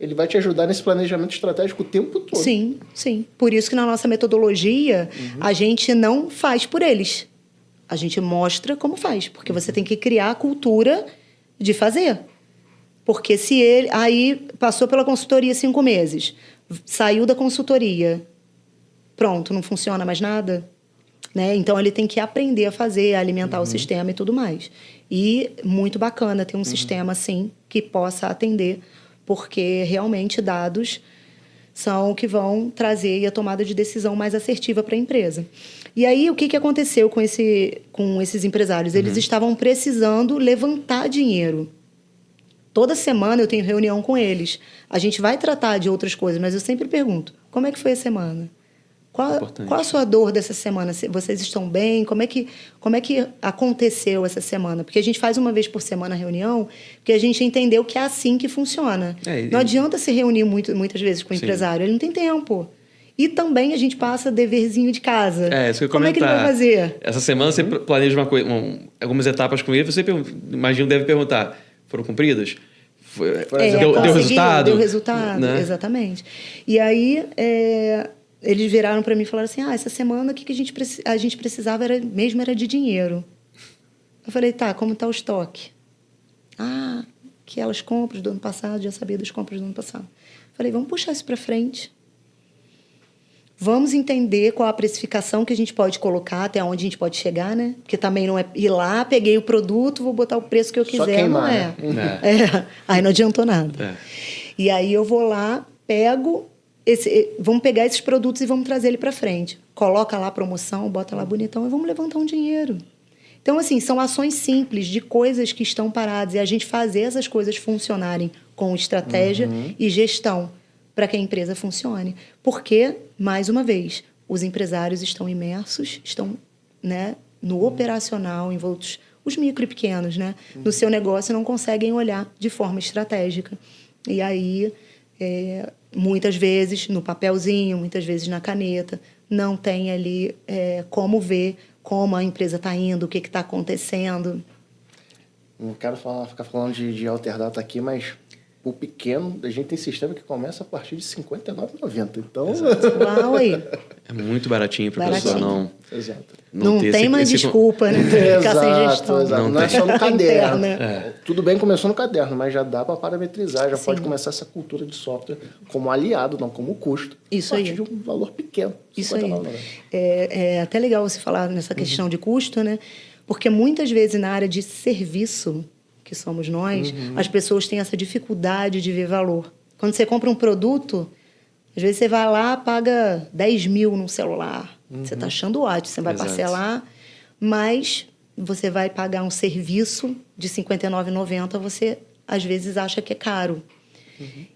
ele vai te ajudar nesse planejamento estratégico o tempo todo. Sim, sim. Por isso que na nossa metodologia, a gente não faz por eles. A gente mostra como faz, porque você tem que criar a cultura de fazer. Porque se ele aí passou pela consultoria 5 meses, saiu da consultoria, pronto, não funciona mais nada, né? Então ele tem que aprender a fazer, a alimentar o sistema e tudo mais. E muito bacana ter um sistema assim que possa atender, porque realmente dados são o que vão trazer a tomada de decisão mais assertiva para a empresa. E aí, o que aconteceu com esses empresários? Eles estavam precisando levantar dinheiro. Toda semana eu tenho reunião com eles. A gente vai tratar de outras coisas, mas eu sempre pergunto, como é que foi a semana? Qual a sua dor dessa semana? Vocês estão bem? Como é que aconteceu essa semana? Porque a gente faz uma vez por semana a reunião, porque a gente entendeu que é assim que funciona. Não adianta se reunir muitas vezes com o empresário, ele não tem tempo. E também a gente passa deverzinho de casa. Isso que eu ia Como é que ele vai fazer? Essa semana você planeja algumas etapas com ele, você imagino deve perguntar, foram cumpridas? Deu resultado? Deu resultado, né? Exatamente. E aí... eles viraram para mim e falaram assim, essa semana o que a gente precisava era de dinheiro. Eu falei, tá, como está o estoque? Aquelas compras do ano passado, já sabia das compras do ano passado. Falei, vamos puxar isso para frente. Vamos entender qual a precificação que a gente pode colocar, até onde a gente pode chegar, né? Porque também não é ir lá, peguei o produto, vou botar o preço que eu quiser. Só queimar, não né? Aí não adiantou nada. E aí eu vou lá, vamos pegar esses produtos e vamos trazer ele para frente. Coloca lá a promoção, bota lá bonitão e vamos levantar um dinheiro. Então, assim, são ações simples de coisas que estão paradas e a gente fazer essas coisas funcionarem com estratégia e gestão para que a empresa funcione. Porque, mais uma vez, os empresários estão imersos, estão, né, no operacional, envoltos, os micro e pequenos, né, no seu negócio, não conseguem olhar de forma estratégica. E aí... muitas vezes no papelzinho, muitas vezes na caneta, não tem ali como ver como a empresa está indo, o que está acontecendo. Não quero ficar falando de Alterdata aqui, mas o pequeno, a gente tem sistema que começa a partir de R$ 59,90. Então... Uau, aí. É muito baratinho para a pessoa não... Exato. Não tem mais desculpa, né? Ficar sem gestão. Exato. Não é só no caderno. Interna. Tudo bem, começou no caderno, mas já dá para parametrizar, já pode começar essa cultura de software como aliado, não como custo. Isso a partir aí. de um valor pequeno. Isso aí. 59,90. É até legal você falar nessa questão de custo, né? Porque muitas vezes na área de serviço, que somos nós, as pessoas têm essa dificuldade de ver valor. Quando você compra um produto, às vezes você vai lá, paga 10 mil num celular. Você está achando ótimo, você vai parcelar, mas você vai pagar um serviço de R$ 59,90, você às vezes acha que é caro.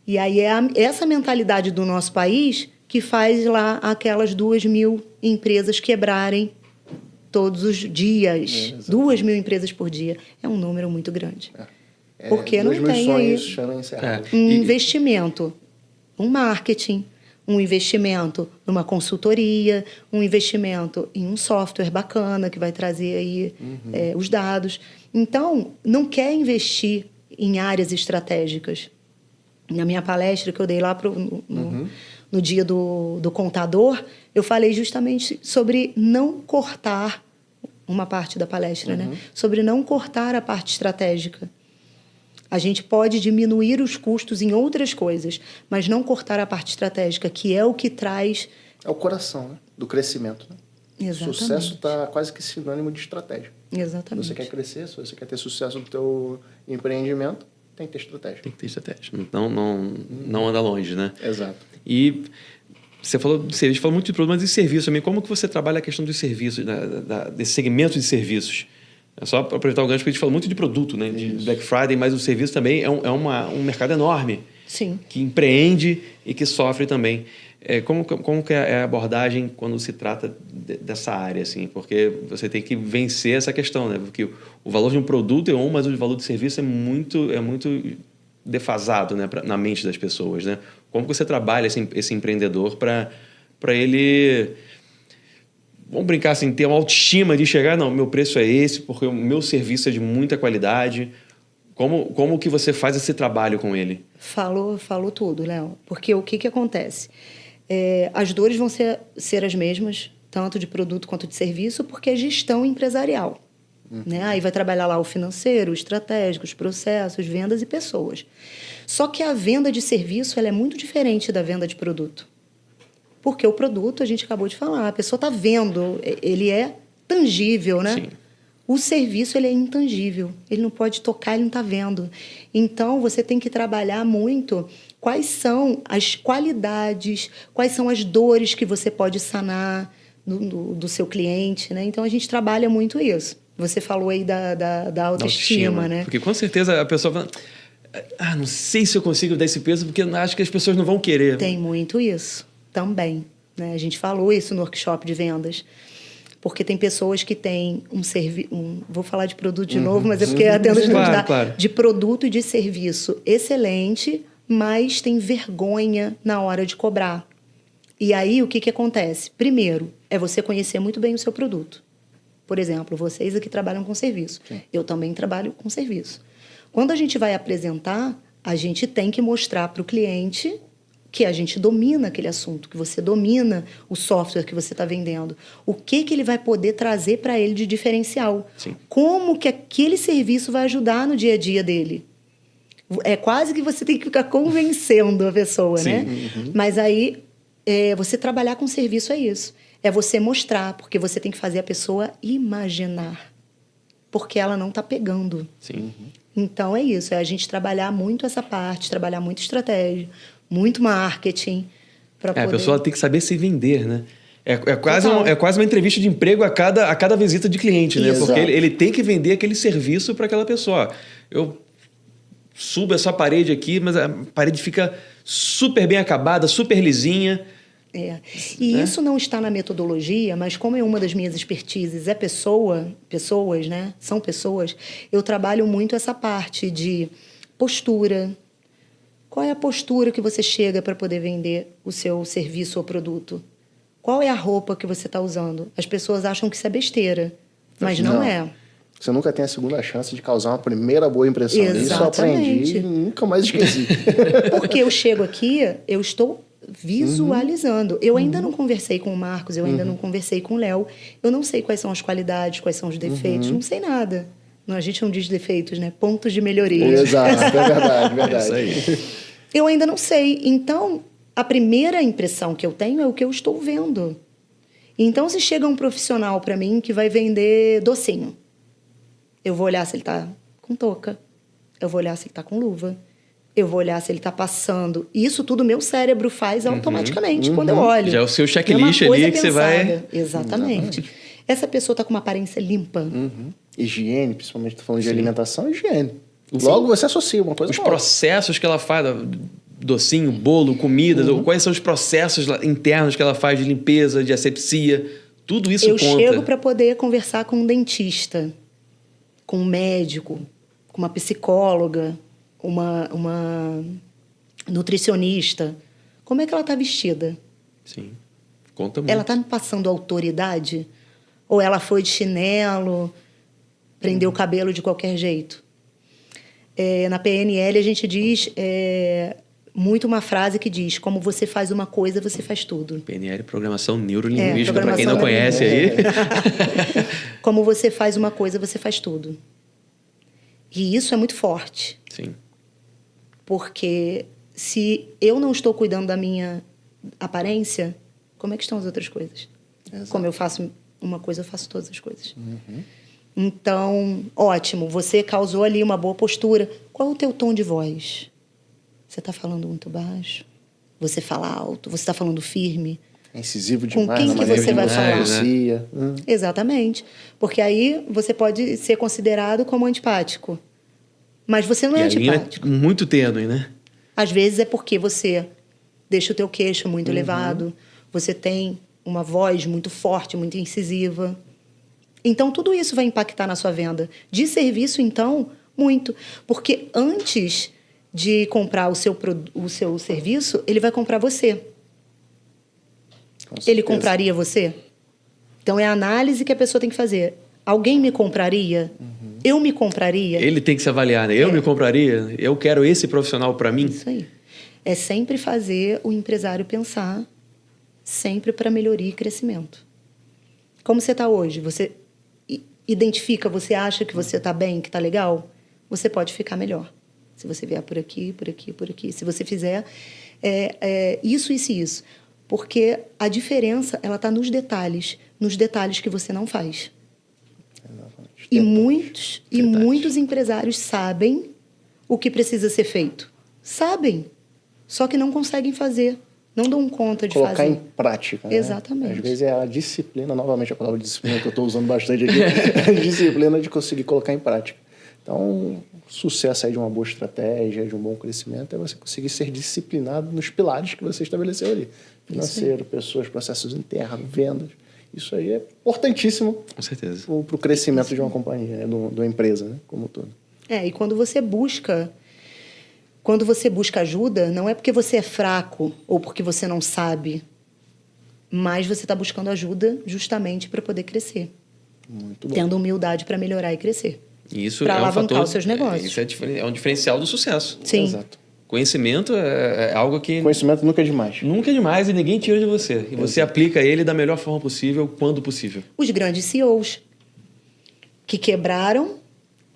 E aí é essa mentalidade do nosso país que faz lá aquelas 2.000 empresas quebrarem todos os dias. 2.000 empresas por dia. É um número muito grande. Porque não tem aí um investimento, um marketing, um investimento numa consultoria, um investimento em um software bacana que vai trazer aí os dados. Então, não quer investir em áreas estratégicas. Na minha palestra que eu dei lá no dia do contador, eu falei justamente sobre não cortar uma parte da palestra, né? Sobre não cortar a parte estratégica. A gente pode diminuir os custos em outras coisas, mas não cortar a parte estratégica, que é o que traz... É o coração, né? Do crescimento. Né? Exatamente. Sucesso está quase que sinônimo de estratégia. Exatamente. Se você quer crescer, se você quer ter sucesso no teu empreendimento, tem que ter estratégia. Tem que ter estratégia. Não anda longe, né? Exato. E você falou de serviço, falou muito de problemas de serviço também. Como que você trabalha a questão dos serviços, desse segmento de serviços? É só para aproveitar o gancho, porque a gente fala muito de produto, né? De Black Friday, mas o serviço também um mercado enorme. Sim. Que empreende e que sofre também. Como que é a abordagem quando se trata dessa área, assim? Porque você tem que vencer essa questão, né? Porque o valor de um produto é mas o valor do serviço é muito defasado, né? Na mente das pessoas, né? Como que você trabalha esse empreendedor para ele... Vamos brincar assim, ter uma autoestima de chegar, não, meu preço é esse, porque o meu serviço é de muita qualidade. Como que você faz esse trabalho com ele? Falou tudo, Léo. Porque o que acontece? As dores vão ser as mesmas, tanto de produto quanto de serviço, porque é gestão empresarial. Né? Aí vai trabalhar lá o financeiro, o estratégico, os processos, vendas e pessoas. Só que a venda de serviço ela é muito diferente da venda de produto. Porque o produto, a gente acabou de falar, a pessoa está vendo, ele é tangível, né? Sim. O serviço, ele é intangível, ele não pode tocar, ele não está vendo. Então, você tem que trabalhar muito quais são as qualidades, quais são as dores que você pode sanar do seu cliente, né? Então, a gente trabalha muito isso. Você falou aí da autoestima, né? Porque, com certeza, a pessoa fala... não sei se eu consigo dar esse peso, porque acho que as pessoas não vão querer. Tem muito isso. Também, né? A gente falou isso no workshop de vendas, porque tem pessoas que têm vou falar de produto de novo, mas é porque atendo as claro. de produto e de serviço excelente, mas tem vergonha na hora de cobrar. E aí, o que acontece? Primeiro, é você conhecer muito bem o seu produto. Por exemplo, vocês aqui trabalham com serviço. Sim. Eu também trabalho com serviço. Quando a gente vai apresentar, a gente tem que mostrar para o cliente que a gente domina aquele assunto, que você domina o software que você está vendendo. O que ele vai poder trazer para ele de diferencial. Sim. Como que aquele serviço vai ajudar no dia a dia dele. É quase que você tem que ficar convencendo a pessoa, Sim. né? Mas aí, você trabalhar com serviço é isso. É você mostrar, porque você tem que fazer a pessoa imaginar. Porque ela não está pegando. Sim. Então, é isso. É a gente trabalhar muito essa parte, trabalhar muito estratégia, muito marketing para poder... A pessoa tem que saber se vender, né? É quase uma entrevista de emprego a cada visita de cliente, né? Exato. Porque ele tem que vender aquele serviço para aquela pessoa. Eu subo essa parede aqui, mas a parede fica super bem acabada, super lisinha. E isso não está na metodologia, mas como é uma das minhas expertises, pessoas, né? São pessoas, eu trabalho muito essa parte de postura. Qual é a postura que você chega para poder vender o seu serviço ou produto? Qual é a roupa que você está usando? As pessoas acham que isso é besteira, mas não é. Você nunca tem a segunda chance de causar uma primeira boa impressão. Exatamente. Isso eu aprendi e nunca mais esqueci. Porque eu chego aqui, eu estou visualizando. Eu ainda não conversei com o Marcos, eu ainda não conversei com o Léo. Eu não sei quais são as qualidades, quais são os defeitos, não sei nada. Não, a gente não diz defeitos, né? Pontos de melhoria. Exato, é verdade. É isso aí. Eu ainda não sei. Então, a primeira impressão que eu tenho é o que eu estou vendo. Então, se chega um profissional para mim que vai vender docinho, eu vou olhar se ele está com touca, eu vou olhar se ele está com luva, eu vou olhar se ele está passando. Isso tudo meu cérebro faz automaticamente quando eu olho. Já é o seu checklist ali que você vai... Exatamente. Essa pessoa está com uma aparência limpa. Higiene, principalmente estou falando de alimentação, higiene. Logo você associa uma coisa Os com outra. processos que ela faz, docinho, bolo, comida, quais são os processos internos que ela faz de limpeza, de asepsia, tudo isso conta. Eu chego para poder conversar com um dentista, com um médico, com uma psicóloga, uma nutricionista. Como é que ela está vestida? Sim, conta muito. Ela está me passando autoridade? Ou ela foi de chinelo, prendeu o cabelo de qualquer jeito? Na PNL, a gente diz muito uma frase que diz: como você faz uma coisa, você faz tudo. PNL, Programação Neurolinguística, para quem Programação não conhece aí. Como você faz uma coisa, você faz tudo. E isso é muito forte. Sim. Porque se eu não estou cuidando da minha aparência, como é que estão as outras coisas? Exato. Como eu faço uma coisa, eu faço todas as coisas. Então, ótimo, você causou ali uma boa postura. Qual é o teu tom de voz? Você está falando muito baixo? Você fala alto? Você está falando firme? É incisivo Com demais. quem na que maneira você vai como falar? negocia. Exatamente. Porque aí você pode ser considerado como antipático. Mas você não E é a linha antipático. é muito tênue, né? Às vezes é porque você deixa o teu queixo muito elevado, você tem uma voz muito forte, muito incisiva. Então, tudo isso vai impactar na sua venda. De serviço, então, muito. Porque antes de comprar o seu serviço, ele vai comprar você. Com Ele certeza. compraria você? Então, é a análise que a pessoa tem que fazer. Alguém me compraria? Eu me compraria? Ele tem que se avaliar, né? Eu me compraria? Eu quero esse profissional para mim? Isso aí. É sempre fazer o empresário pensar, sempre para melhoria e crescimento. Como você está hoje? Você identifica, você acha que você está bem, que está legal? Você pode ficar melhor. Se você vier por aqui, por aqui, por aqui. Se você fizer isso, isso e isso. Porque a diferença ela está nos detalhes que você não faz. E muitos empresários sabem o que precisa ser feito. Sabem, só que não conseguem fazer. Não dão conta de Colocar fazer. em prática. Né? Exatamente. Às vezes é a disciplina, novamente a palavra disciplina que eu estou usando bastante aqui, a disciplina de conseguir colocar em prática. Então, o sucesso aí de uma boa estratégia, de um bom crescimento, é você conseguir ser disciplinado nos pilares que você estabeleceu ali. Financeiro, pessoas, processos internos, vendas. Isso aí é importantíssimo Com certeza. para o crescimento de uma companhia, né? de uma empresa, né? Como um todo. E quando você busca ajuda, não é porque você é fraco ou porque você não sabe, mas você está buscando ajuda justamente para poder crescer. Muito bom. Tendo humildade para melhorar e crescer. Isso Para é um alavancar fator, os seus negócios. Isso é um diferencial do sucesso. Sim. Exato. Conhecimento é algo que Conhecimento nunca é demais. nunca é demais e ninguém tira de você. E você aplica ele da melhor forma possível, quando possível. Os grandes CEOs que quebraram,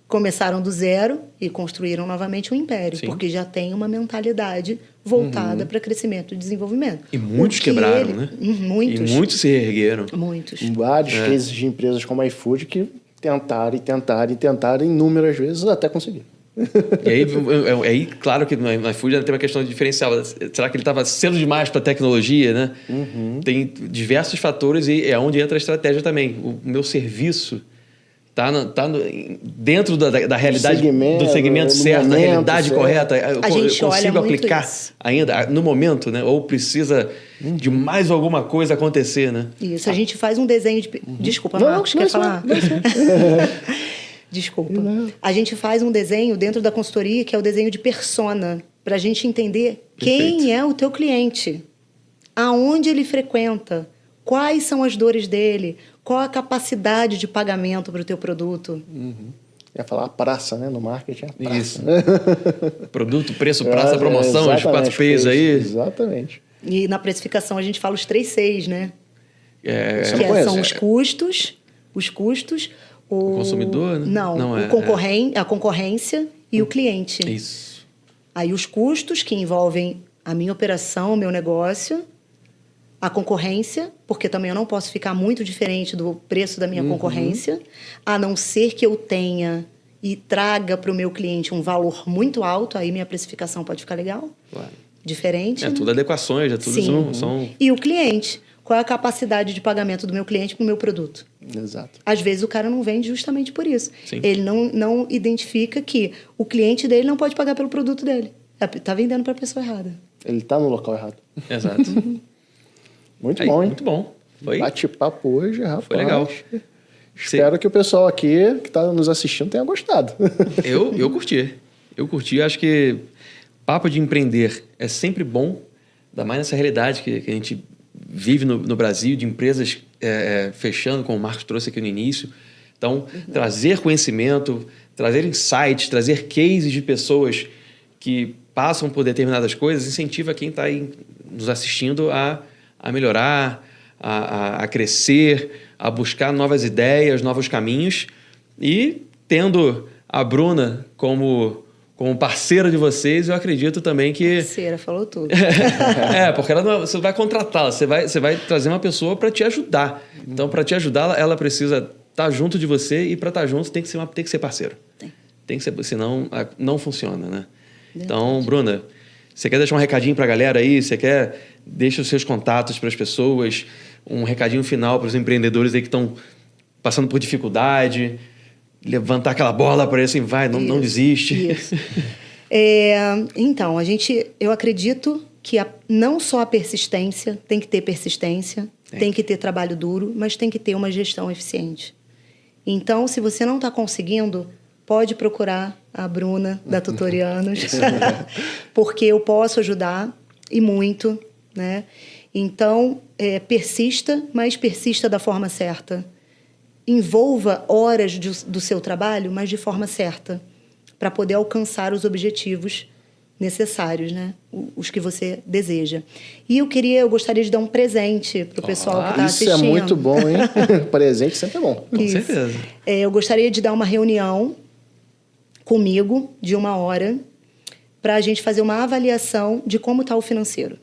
começaram do zero e construíram novamente um império. Sim. Porque já tem uma mentalidade voltada para crescimento e desenvolvimento. E muitos O que quebraram, né? Muitos. E muitos se reergueram. Muitos. Vários cases de empresas como a iFood que tentaram inúmeras vezes até conseguir. E aí, claro que no iFood tem uma questão de diferencial. Será que ele estava cedo demais para a tecnologia, né? Tem diversos fatores e é onde entra a estratégia também. O meu serviço está dentro da realidade, do segmento certo, da momento realidade certo. correta. A gente Eu olha consigo muito aplicar isso. ainda no momento, né? Ou precisa de mais alguma coisa acontecer, né? Isso, a gente faz um desenho de... Desculpa, Não, Marcos, não, quer isso falar? Desculpa. A gente faz um desenho dentro da consultoria que é o desenho de persona, para a gente entender quem Perfeito. é o teu cliente, aonde ele frequenta, quais são as dores dele, qual a capacidade de pagamento para o teu produto. Ia falar a praça, né? No marketing, a praça. Isso. Produto, preço, praça, promoção, os 4 P's aí. Exatamente. E na precificação a gente fala os 3 Cs, né? Isso eu Que não conheço. são os custos, O consumidor, né? Não, a concorrência e o cliente. Isso. Aí os custos que envolvem a minha operação, o meu negócio, a concorrência, porque também eu não posso ficar muito diferente do preço da minha concorrência, a não ser que eu tenha e traga para o meu cliente um valor muito alto, aí minha precificação pode ficar legal, Claro. diferente. É tudo adequações, é tudo Sim. são... E o cliente, qual é a capacidade de pagamento do meu cliente para o meu produto? Exato. Às vezes o cara não vende justamente por isso. Sim. Ele não identifica que o cliente dele não pode pagar pelo produto dele. Está vendendo para a pessoa errada. Ele está no local errado. Exato. Muito Aí, bom, hein? muito bom. Foi Bate-papo hoje, rapaz. Foi legal. Espero que o pessoal aqui que está nos assistindo tenha gostado. Eu curti. Eu curti. Acho que papo de empreender é sempre bom, ainda mais nessa realidade que a gente vive no Brasil, de empresas fechando, como o Marcos trouxe aqui no início. Então, trazer conhecimento, trazer insights, trazer cases de pessoas que passam por determinadas coisas, incentiva quem está aí nos assistindo a melhorar, a crescer, a buscar novas ideias, novos caminhos. E tendo a Bruna como parceira de vocês, eu acredito também que... Parceira, falou tudo. Porque você vai contratá-la, você vai trazer uma pessoa para te ajudar. Então, para te ajudar, ela precisa estar junto de você e para estar junto tem que ser parceiro. Tem que ser, senão não funciona, né? Então, Bruna, Você quer deixar um recadinho para a galera aí? Você quer... Deixa os seus contatos para as pessoas, um recadinho final para os empreendedores aí que estão passando por dificuldade, levantar aquela bola para assim, vai, não desiste. Isso. Então, eu acredito que não só a persistência, tem que ter persistência, tem que ter trabalho duro, mas tem que ter uma gestão eficiente. Então, se você não está conseguindo, pode procurar a Bruna da Tutorianos, porque eu posso ajudar e muito, né? Então, persista, mas persista da forma certa. Envolva horas do seu trabalho, mas de forma certa, para poder alcançar os objetivos necessários, né? Os que você deseja. E eu gostaria de dar um presente para o pessoal que está assistindo. Isso é muito bom, hein? Presente sempre é bom. Com certeza. Eu gostaria de dar uma reunião comigo de 1 hora para a gente fazer uma avaliação de como está o financeiro.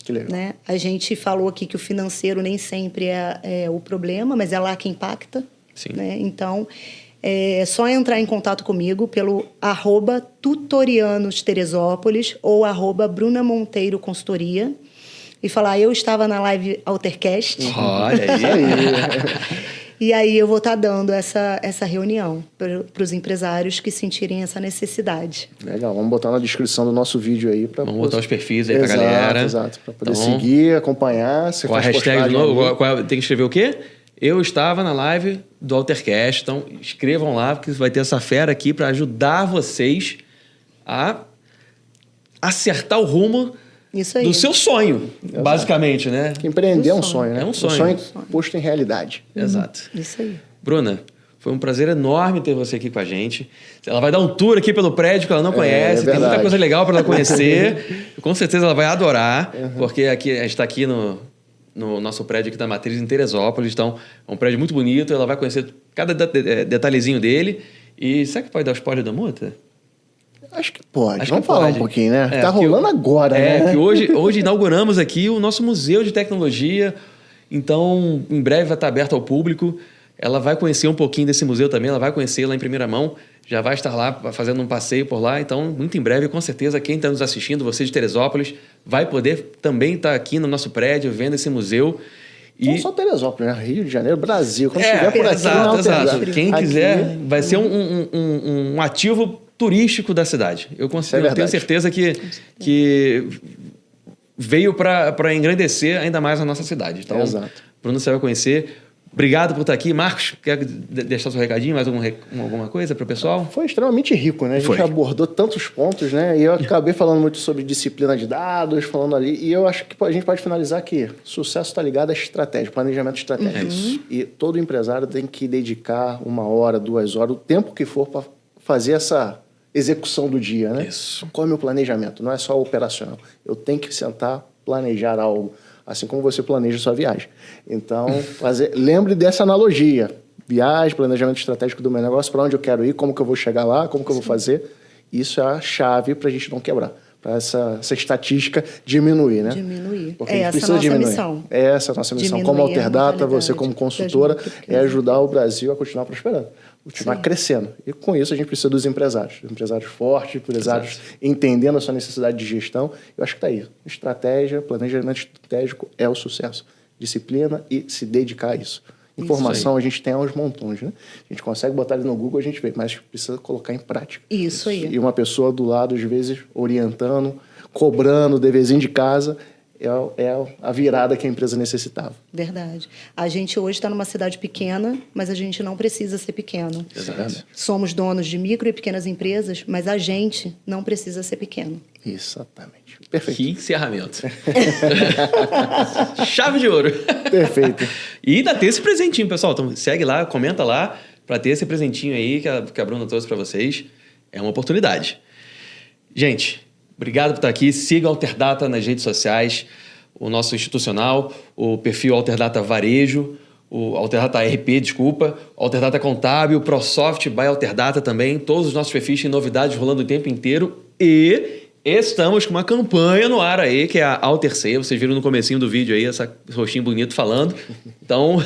Que legal. Né? A gente falou aqui que o financeiro nem sempre é o problema, mas é lá que impacta. Sim. Né? Então, é só entrar em contato comigo pelo @tutorianosteresópolis ou @Bruna Monteiro Consultoria e falar, eu estava na live Altercast. Olha aí. E aí eu vou estar dando essa reunião para os empresários que sentirem essa necessidade. Legal, vamos botar na descrição do nosso vídeo aí. Vamos botar os perfis aí pra galera. Exato, para poder seguir, acompanhar. Com a hashtag de novo, tem que escrever o quê? Eu estava na live do Altercast, então escrevam lá, porque vai ter essa fera aqui para ajudar vocês a acertar o rumo Isso aí. do seu sonho, basicamente, né? Empreender é um sonho, né? É um sonho. Um sonho posto em realidade. Exato. Isso aí. Bruna, foi um prazer enorme ter você aqui com a gente. Ela vai dar um tour aqui pelo prédio que ela não conhece. Tem muita coisa legal para ela conhecer. Com certeza ela vai adorar, porque aqui, a gente está aqui no nosso prédio aqui da Matriz em Teresópolis. Então, é um prédio muito bonito. Ela vai conhecer cada detalhezinho dele. E será que pode dar o spoiler da multa? Acho que pode. Acho Vamos que falar pode. um pouquinho, né? É, tá rolando agora, né? Que hoje inauguramos aqui o nosso Museu de Tecnologia. Então, em breve vai estar aberto ao público. Ela vai conhecer um pouquinho desse museu também. Ela vai conhecer lá em primeira mão. Já vai estar lá fazendo um passeio por lá. Então, muito em breve, com certeza, quem está nos assistindo, você de Teresópolis, vai poder também estar aqui no nosso prédio, vendo esse museu. Não só Teresópolis, né? Rio de Janeiro, Brasil. Quando estiver por aqui, exato. Quem quiser, vai ser um ativo turístico da cidade. Eu tenho certeza que veio para engrandecer ainda mais a nossa cidade. Então, Bruno, você vai conhecer. Obrigado por estar aqui. Marcos, quer deixar seu recadinho, mais alguma coisa para o pessoal? Foi extremamente rico, né? A gente abordou tantos pontos, né? E eu acabei falando muito sobre disciplina de dados, falando ali. E eu acho que a gente pode finalizar aqui. Sucesso está ligado à estratégia, planejamento estratégico. É isso. E todo empresário tem que dedicar 1 hora, 2 horas, o tempo que for para fazer essa execução do dia, né? Isso. Qual é o meu planejamento? Não é só operacional. Eu tenho que sentar, planejar algo. Assim como você planeja sua viagem. Então, lembre dessa analogia. Viagem, planejamento estratégico do meu negócio, para onde eu quero ir, como que eu vou chegar lá, como que eu vou fazer. Isso é a chave para a gente não quebrar. Para essa estatística diminuir, né? Diminuir. Porque a gente precisa diminuir. Missão. Essa é a nossa missão. Diminuir como Alterdata, você como consultora, é ajudar o Brasil a continuar prosperando. Continuar crescendo. E com isso a gente precisa dos empresários. Empresários fortes, empresários entendendo a sua necessidade de gestão. Eu acho que está aí. Estratégia, planejamento estratégico é o sucesso. Disciplina e se dedicar a isso. Informação a gente tem aos montões, né? A gente consegue botar ali no Google, a gente vê, mas precisa colocar em prática. Isso aí. E uma pessoa do lado, às vezes, orientando, cobrando o deverzinho de casa, é a virada que a empresa necessitava. Verdade. A gente hoje está numa cidade pequena, mas a gente não precisa ser pequeno. Exato. Somos donos de micro e pequenas empresas, mas a gente não precisa ser pequeno. Exatamente. Perfeito. Que encerramento. Chave de ouro. Perfeito. E ainda tem esse presentinho, pessoal. Então segue lá, comenta lá, para ter esse presentinho aí que a Bruna trouxe para vocês. É uma oportunidade. Gente, obrigado por estar aqui. Siga a Alterdata nas redes sociais, o nosso institucional, o perfil Alterdata Varejo, o Alterdata RP, desculpa, o Alterdata Contábil, ProSoft by Alterdata também. Todos os nossos perfis têm novidades rolando o tempo inteiro. E estamos com uma campanha no ar aí, que é a Alterceia. Vocês viram no comecinho do vídeo aí, esse rostinho bonito falando. Então,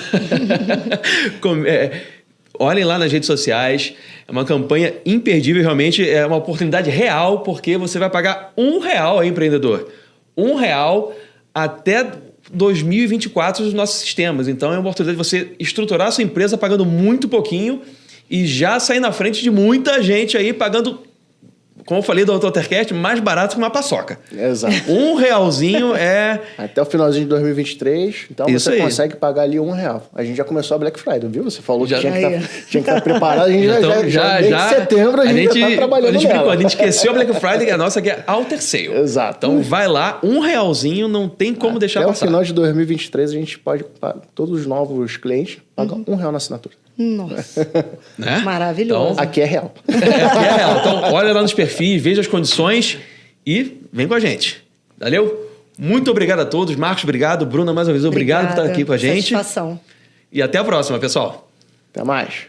olhem lá nas redes sociais. É uma campanha imperdível, realmente é uma oportunidade real, porque você vai pagar R$1 aí, empreendedor. R$1 até 2024 dos nossos sistemas. Então é uma oportunidade de você estruturar a sua empresa pagando muito pouquinho e já sair na frente de muita gente aí pagando, como eu falei do AutoTercast, mais barato que uma paçoca. Exato. R$1 é... Até o finalzinho de 2023, então Isso você aí. consegue pagar ali R$1. A gente já começou a Black Friday, viu? Você falou Já- que tinha que estar preparado, a gente Então, desde setembro a gente já está trabalhando explicou, nela. a gente esqueceu a Black Friday, que a nossa aqui é Alter Sale. Exato. Então vai lá, R$1 não tem como deixar Até o passar. final de 2023 a gente pode, todos os novos clientes pagam R$1 na assinatura. Nossa, Né? maravilhoso. Aqui é real. Aqui é real. Então olha lá nos perfis, veja as condições e vem com a gente. Valeu? Muito obrigado a todos. Marcos, obrigado. Bruna, mais uma vez, obrigado por estar aqui com a gente. Satisfação. E até a próxima, pessoal. Até mais.